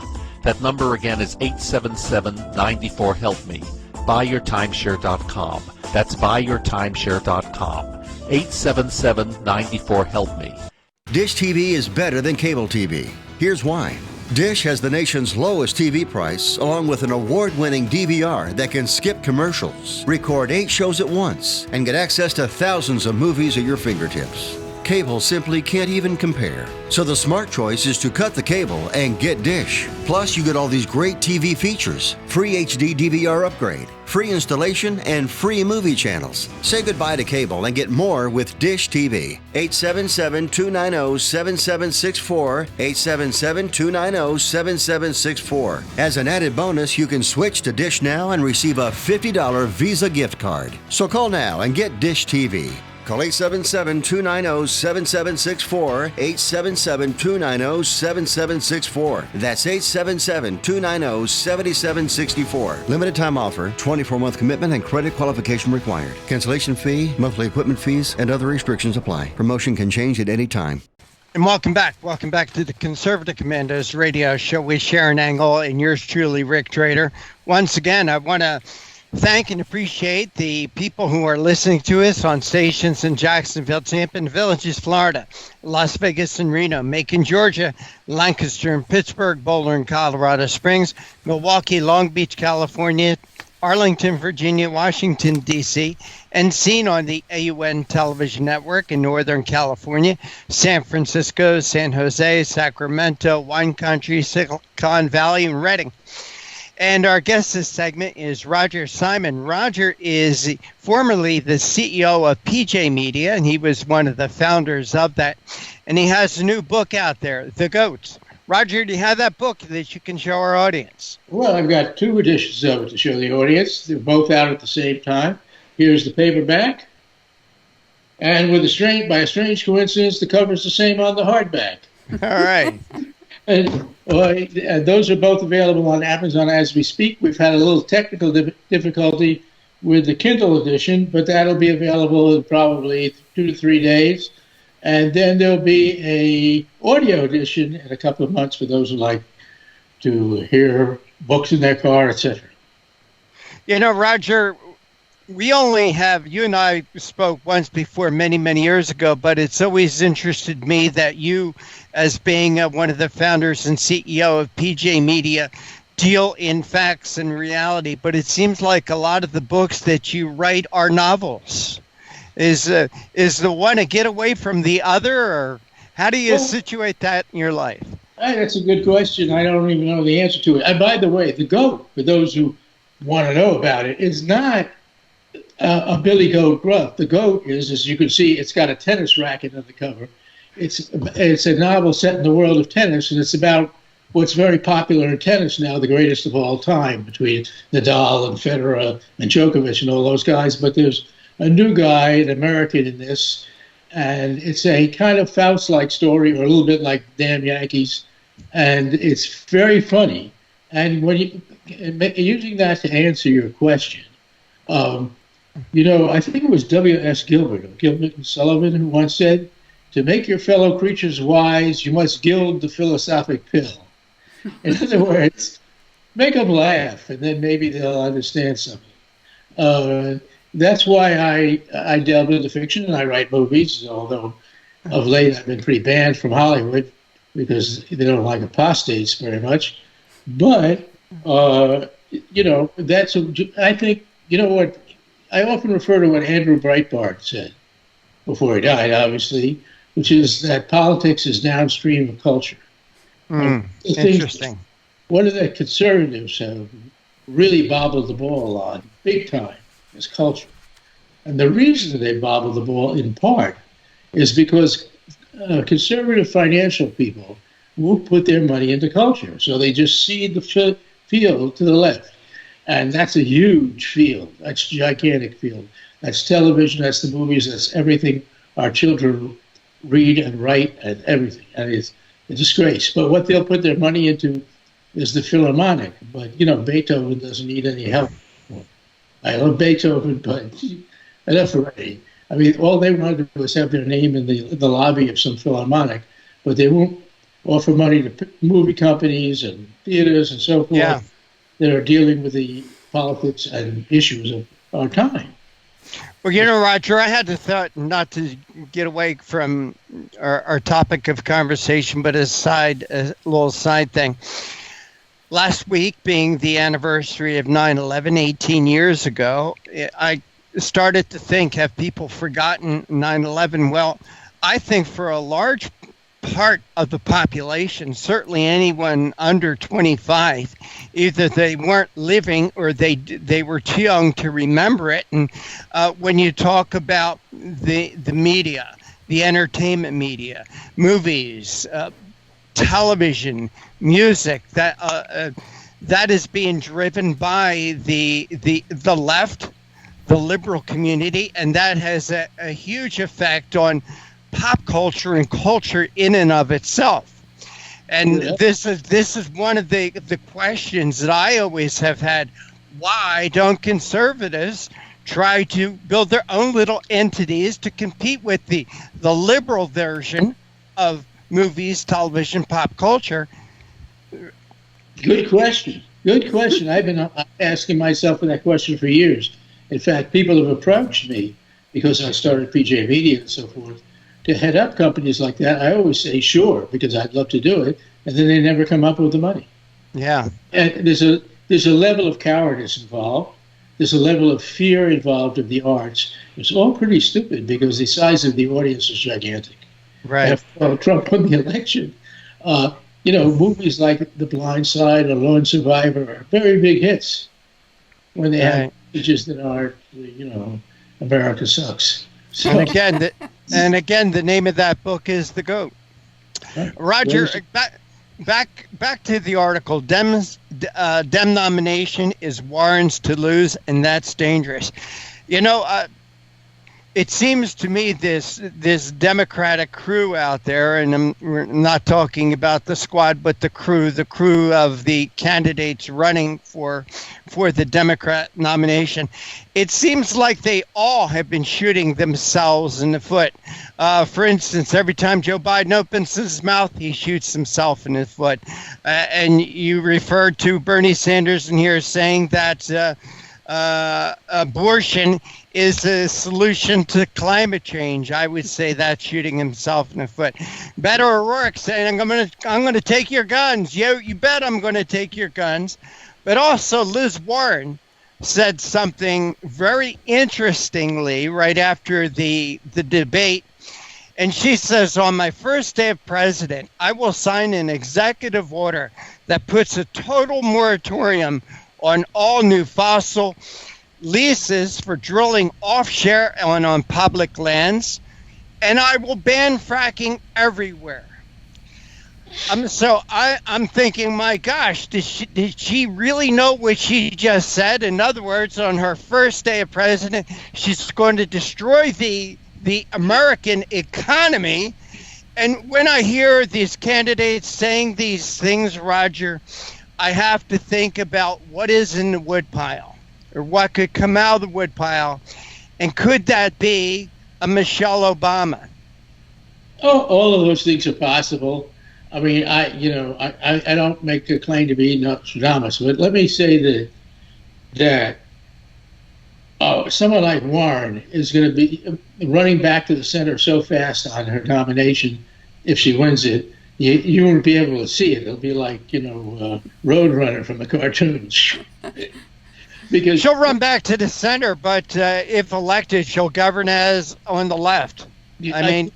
That number again is 877-94-HELP-ME. BuyYourTimeshare.com. That's BuyYourTimeshare.com. 877-94-HELP-ME. Dish TV is better than cable TV. Here's why. Dish has the nation's lowest TV price, along with an award-winning DVR that can skip commercials, record 8 shows at once, and get access to thousands of movies at your fingertips. Cable simply can't even compare. So the smart choice is to cut the cable and get Dish. Plus, you get all these great TV features, free HD DVR upgrade, free installation, and free movie channels. Say goodbye to cable and get more with Dish TV. 877-290-7764, 877-290-7764. As an added bonus, you can switch to Dish now and receive a $50 Visa gift card. So call now and get Dish TV. Call 877-290-7764, 877-290-7764. That's 877-290-7764. Limited time offer, 24-month commitment and credit qualification required. Cancellation fee, monthly equipment fees, and other restrictions apply. Promotion can change at any time. And welcome back. Welcome back to the Conservative Commandos radio show with Sharron Angle and yours truly, Rick Trader. Once again, I want to thank and appreciate the people who are listening to us on stations in Jacksonville, Tampa, and Villages, Florida, Las Vegas and Reno, Macon, Georgia, Lancaster and Pittsburgh, Boulder and Colorado Springs, Milwaukee, Long Beach, California, Arlington, Virginia, Washington, D.C., and seen on the AUN television network in Northern California, San Francisco, San Jose, Sacramento, Wine Country, Silicon Valley, and Redding. And our guest this segment is Roger Simon. Roger is formerly the CEO of PJ Media, and he was one of the founders of that. And he has a new book out there, The Goats. Roger, do you have that book that you can show our audience? Well, I've got 2 editions of it to show the audience. They're both out at the same time. Here's the paperback. And by a strange coincidence, the cover's the same on the hardback. All right. And those are both available on Amazon as we speak. We've had a little technical difficulty with the Kindle edition, but that'll be available in probably 2 to 3 days. And then there'll be a audio edition in a couple of months for those who like to hear books in their car, etc. Roger, you and I spoke once before many, many years ago, but it's always interested me that you, as being one of the founders and CEO of PJ Media, deal in facts and reality. But it seems like a lot of the books that you write are novels. Is the one a get away from the other, or how do you situate that in your life? That's a good question. I don't even know the answer to it. And by the way, the GOAT, for those who want to know about it, is not a Billy Goat Gruff. The GOAT is, as you can see, it's got a tennis racket on the cover. It's a novel set in the world of tennis, and it's about what's very popular in tennis now, the greatest of all time, between Nadal and Federer and Djokovic and all those guys. But there's a new guy, an American in this, and it's a kind of Faust-like story, or a little bit like Damn Yankees, and it's very funny. And when using that to answer your question, I think it was W.S. Gilbert and Sullivan who once said, "To make your fellow creatures wise, you must gild the philosophic pill." In other words, make them laugh, and then maybe they'll understand something. That's why I delve into fiction and I write movies, although of late I've been pretty banned from Hollywood because they don't like apostates very much. But, I think, what, I often refer to what Andrew Breitbart said before he died, obviously, which is that politics is downstream of culture. Interesting. One of the conservatives have really bobbled the ball on, big time, is culture. And the reason they bobble the ball, in part, is because conservative financial people will put their money into culture. So they just cede the field to the left. And that's a huge field. That's a gigantic field. That's television, that's the movies, that's everything our children read and write and everything. And it's a disgrace. But what they'll put their money into is the Philharmonic. But, Beethoven doesn't need any help. I love Beethoven, but enough already. I mean, all they want to do is have their name in the lobby of some Philharmonic, but they won't offer money to movie companies and theaters and so forth that are dealing with the politics and issues of our time. Well, Roger, I had to thought not to get away from our topic of conversation, but a little side thing. Last week being the anniversary of 9/11, 18 years ago, I started to think, have people forgotten 9/11? Well, I think for a large part of the population, certainly anyone under 25, either they weren't living or they were too young to remember it. And when you talk about the media, the entertainment media, movies, television, music, that is being driven by the left, the liberal community, and that has a huge effect on pop culture and culture in and of itself. And this is one of the questions that I always have had. Why don't conservatives try to build their own little entities to compete with the liberal version of movies, television, pop culture? Good question. I've been asking myself that question for years. In fact, people have approached me because I started PJ Media and so forth to head up companies like that. I always say sure, because I'd love to do it, and then they never come up with the money. Yeah. And there's a level of cowardice involved. There's a level of fear involved of the arts. It's all pretty stupid because the size of the audience is gigantic. Right. After Trump won the election, movies like The Blind Side or Lone Survivor are very big hits when they have messages that are, America sucks. So, and again, the name of that book is The GOAT. Roger, back to the article. Dem nomination is Warren's to lose, and that's dangerous. it seems to me this Democratic crew out there, and we're not talking about the squad, but the crew of the candidates running for the Democrat nomination, it seems like they all have been shooting themselves in the foot. For instance, every time Joe Biden opens his mouth, he shoots himself in the foot. And you referred to Bernie Sanders in here saying that abortion is a solution to climate change. I would say that's shooting himself in the foot. Beto O'Rourke saying, I'm gonna take your guns. You bet I'm gonna take your guns. But also Liz Warren said something very interestingly right after the debate. And she says, on my first day of president, I will sign an executive order that puts a total moratorium on all new fossil leases for drilling offshore and on public lands, and I will ban fracking everywhere. I'm thinking, my gosh, did she really know what she just said? In other words, on her first day of president, she's going to destroy the American economy. And when I hear these candidates saying these things, Roger, I have to think about what is in the woodpile, or what could come out of the woodpile, and could that be a Michelle Obama? Oh, all of those things are possible. I mean, I don't make a claim to be Nostradamus, but let me say that someone like Warren is going to be running back to the center so fast on her nomination if she wins it. You won't be able to see it. It'll be like, Roadrunner from the cartoons. Because she'll run back to the center, but if elected, she'll govern as on the left. Right.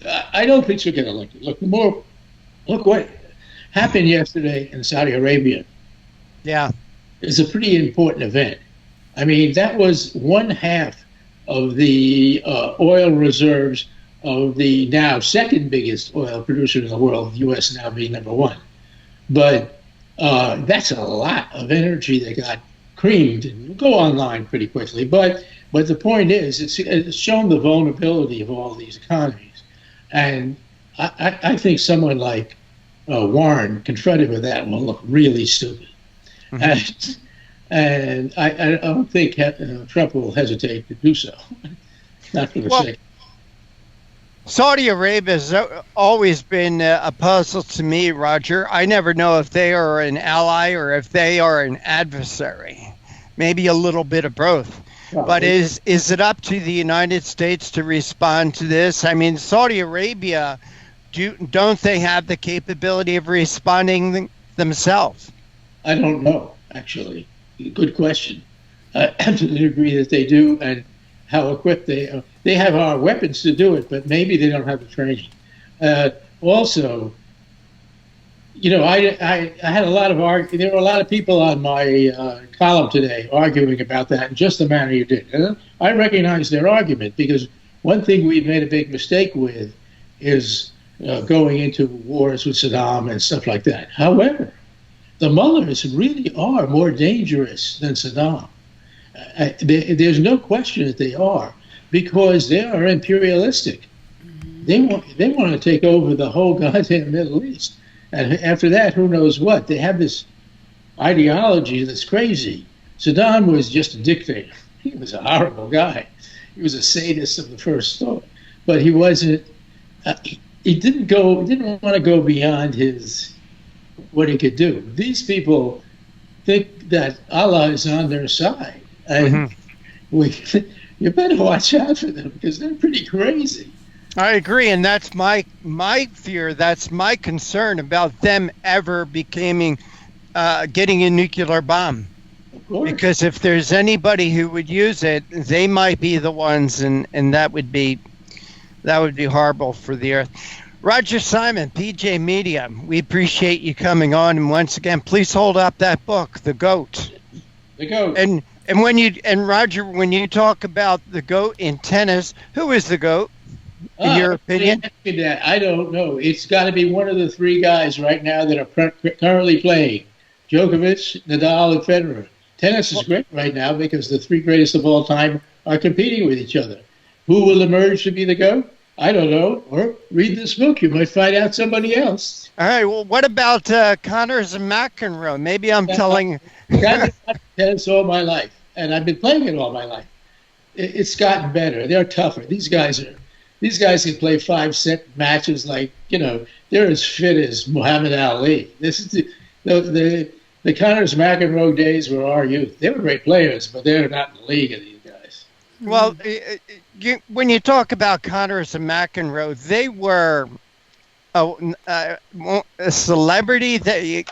I don't think she'll get elected. Look what happened yesterday in Saudi Arabia. Yeah. It's a pretty important event. I mean, that was 1/2 of the oil reserves of the now second biggest oil producer in the world, the U.S. now being number 1. But that's a lot of energy that got creamed, and will go online pretty quickly. But the point is, it's shown the vulnerability of all these economies. And I think someone like Warren confronted with that will look really stupid. Mm-hmm. And I don't think Trump will hesitate to do so. Not for the sake. Saudi Arabia has always been a puzzle to me, Roger. I never know if they are an ally or if they are an adversary. Maybe a little bit of both. But is it up to the United States to respond to this? I mean, Saudi Arabia, don't they have the capability of responding themselves? I don't know, actually. Good question. To the degree that they do, and how equipped they have our weapons to do it, but maybe they don't have the training. Also, I had a lot of there were a lot of people on my column today arguing about that in just the manner you did. And I recognize their argument, because one thing we've made a big mistake with is going into wars with Saddam and stuff like that. However, the mullahs really are more dangerous than Saddam. There's no question that they are, because they are imperialistic. They want to take over the whole goddamn Middle East. And after that, who knows what? They have this ideology that's crazy. Saddam was just a dictator. He was a horrible guy. He was a sadist of the first thought. But he wasn't. He didn't want to go beyond what he could do. These people think that Allah is on their side, and you better watch out for them, because they're pretty crazy. I agree, and that's my fear. That's my concern about them ever getting a nuclear bomb. Because if there's anybody who would use it, they might be the ones, and that would be horrible for the earth. Roger Simon, PJ Media, we appreciate you coming on, and once again, please hold up that book, The Goat. The Goat. And Roger, when you talk about the GOAT in tennis, who is the GOAT, in your opinion? I don't know. It's got to be one of the 3 guys right now that are currently playing: Djokovic, Nadal, and Federer. Tennis is great right now because the 3 greatest of all time are competing with each other. Who will emerge to be the GOAT? I don't know. Or read this book. You might find out somebody else. All right. Well, what about Connors and McEnroe? Maybe I'm telling. I've been tennis all my life, and I've been playing it all my life. It's gotten better. They're tougher. These guys can play 5-set matches like, they're as fit as Muhammad Ali. This is the Connors McEnroe days were our youth. They were great players, but they're not in the league of these guys. Well, when you talk about Connors and McEnroe, they were a celebrity. They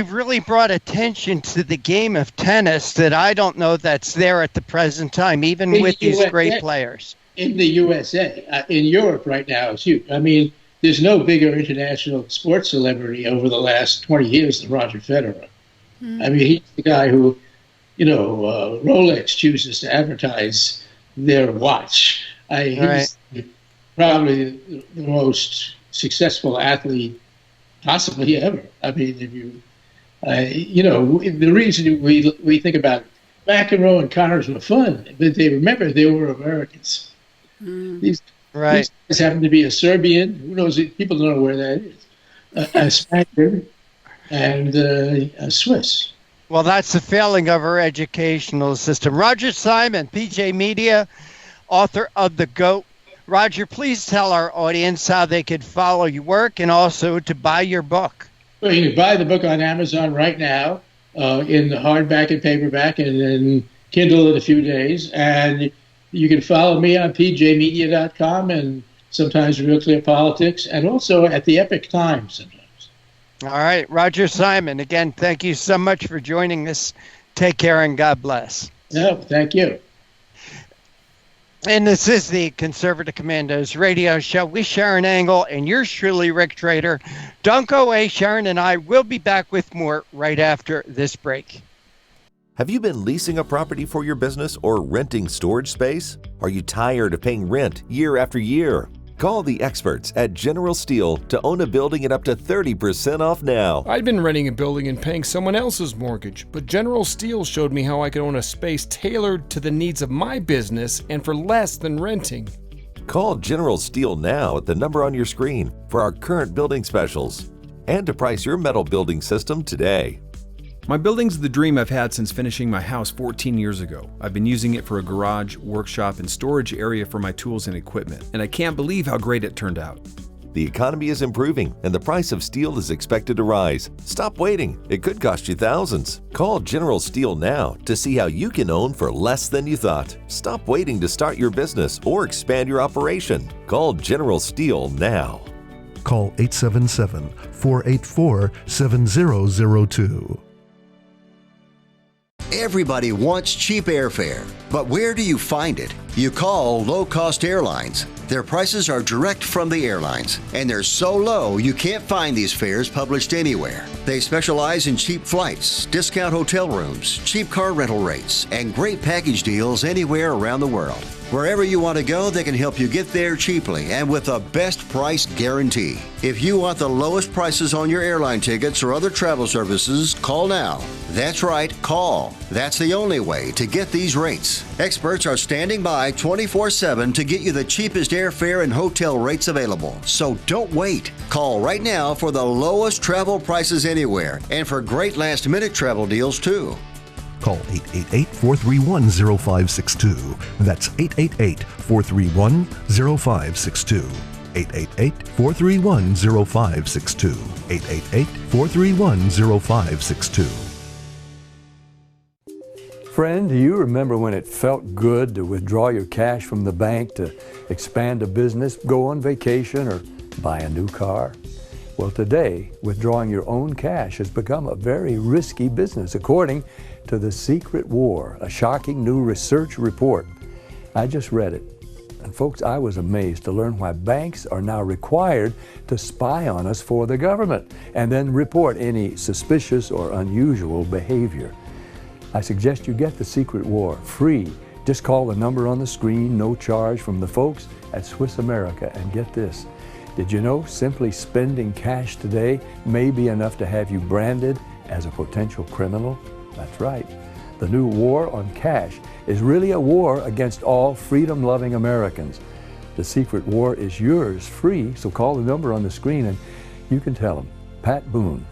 really brought attention to the game of tennis that I don't know that's there at the present time, even with these great players. In the USA, in Europe right now, it's huge. I mean, there's no bigger international sports celebrity over the last 20 years than Roger Federer. I mean, he's the guy who, Rolex chooses to advertise their watch. He's probably the most successful athlete possibly ever. I mean, if you, the reason we think about McEnroe and Connors were fun, but remember they were Americans. These guys happen to be a Serbian. Who knows? People don't know where that is. A Spaniard and a Swiss. Well, that's the failing of our educational system. Roger Simon, PJ Media, author of The GOAT. Roger, please tell our audience how they could follow your work and also to buy your book. Well, you can buy the book on Amazon right now in the hardback and paperback, and then Kindle in a few days. And you can follow me on pjmedia.com and sometimes Real Clear Politics, and also at the Epic Times sometimes. All right, Roger Simon, again, thank you so much for joining us. Take care and God bless. No, thank you. And this is the Conservative Commandos radio show with Sharron Angle and yours truly, Rick Trader. Don't go away. Sharron and I will be back with more right after this break. Have you been leasing a property for your business or renting storage space? Are you tired of paying rent year after year? Call the experts at General Steel to own a building at up to 30% off now. I'd been renting a building and paying someone else's mortgage, but General Steel showed me how I could own a space tailored to the needs of my business and for less than renting. Call General Steel now at the number on your screen for our current building specials and to price your metal building system today. My building's the dream I've had since finishing my house 14 years ago. I've been using it for a garage, workshop, and storage area for my tools and equipment, and I can't believe how great it turned out. The economy is improving and the price of steel is expected to rise. Stop waiting. It could cost you thousands. Call General Steel now to see how you can own for less than you thought. Stop waiting to start your business or expand your operation. Call General Steel now. Call 877-484-7002. Everybody wants cheap airfare, but where do you find it? You call low-cost airlines. Their prices are direct from the airlines, and they're so low you can't find these fares published anywhere. They specialize in cheap flights, discount hotel rooms, cheap car rental rates, and great package deals anywhere around the world. Wherever you want to go, they can help you get there cheaply and with a best price guarantee. If you want the lowest prices on your airline tickets or other travel services, call now. That's right, call. That's the only way to get these rates. Experts are standing by 24/7 to get you the cheapest airfare and hotel rates available. So don't wait. Call right now for the lowest travel prices anywhere and for great last-minute travel deals too. Call 888-431-0562. That's 888-431-0562. 888-431-0562. 888-431-0562. Friend, do you remember when it felt good to withdraw your cash from the bank to expand a business, go on vacation, or buy a new car? Well, today, withdrawing your own cash has become a very risky business, according to The Secret War, a shocking new research report. I just read it. And folks, I was amazed to learn why banks are now required to spy on us for the government and then report any suspicious or unusual behavior. I suggest you get The Secret War free. Just call the number on the screen, no charge, from the folks at Swiss America. And get this, did you know simply spending cash today may be enough to have you branded as a potential criminal? That's right. The new war on cash is really a war against all freedom-loving Americans. The secret war is yours free, so call the number on the screen and you can tell them Pat Boone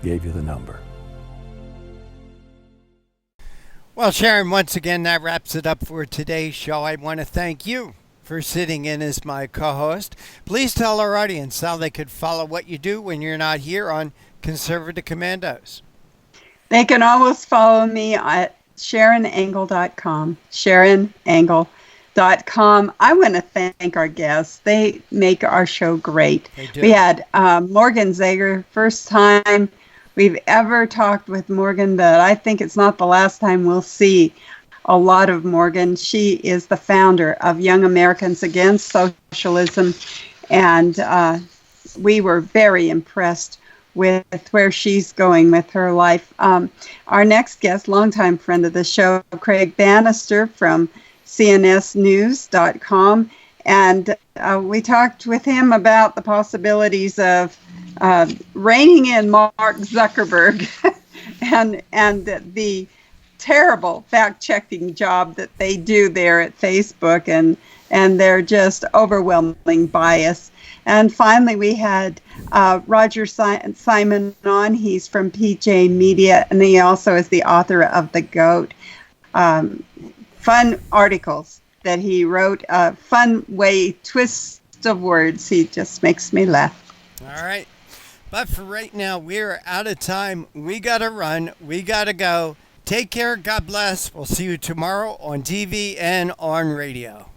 gave you the number. Well, Sharron, once again, that wraps it up for today's show. I want to thank you for sitting in as my co-host. Please tell our audience how they could follow what you do when you're not here on Conservative Commandos. They can always follow me at SharronAngle.com. SharronAngle.com. I want to thank our guests. They make our show great. We had Morgan Zegers, first time we've ever talked with Morgan, but I think it's not the last time we'll see a lot of Morgan. She is the founder of Young Americans Against Socialism, and we were very impressed with where she's going with her life. Our next guest, longtime friend of the show, Craig Bannister from CNSnews.com, and we talked with him about the possibilities of reining in Mark Zuckerberg and the terrible fact-checking job that they do there at Facebook, and their just overwhelming bias. And finally, we had Roger Simon on. He's from PJ Media, and he also is the author of The GOAT. Fun articles that he wrote, fun way, twist of words. He just makes me laugh. All right. But for right now, we're out of time. We got to run. We got to go. Take care. God bless. We'll see you tomorrow on TV and on radio.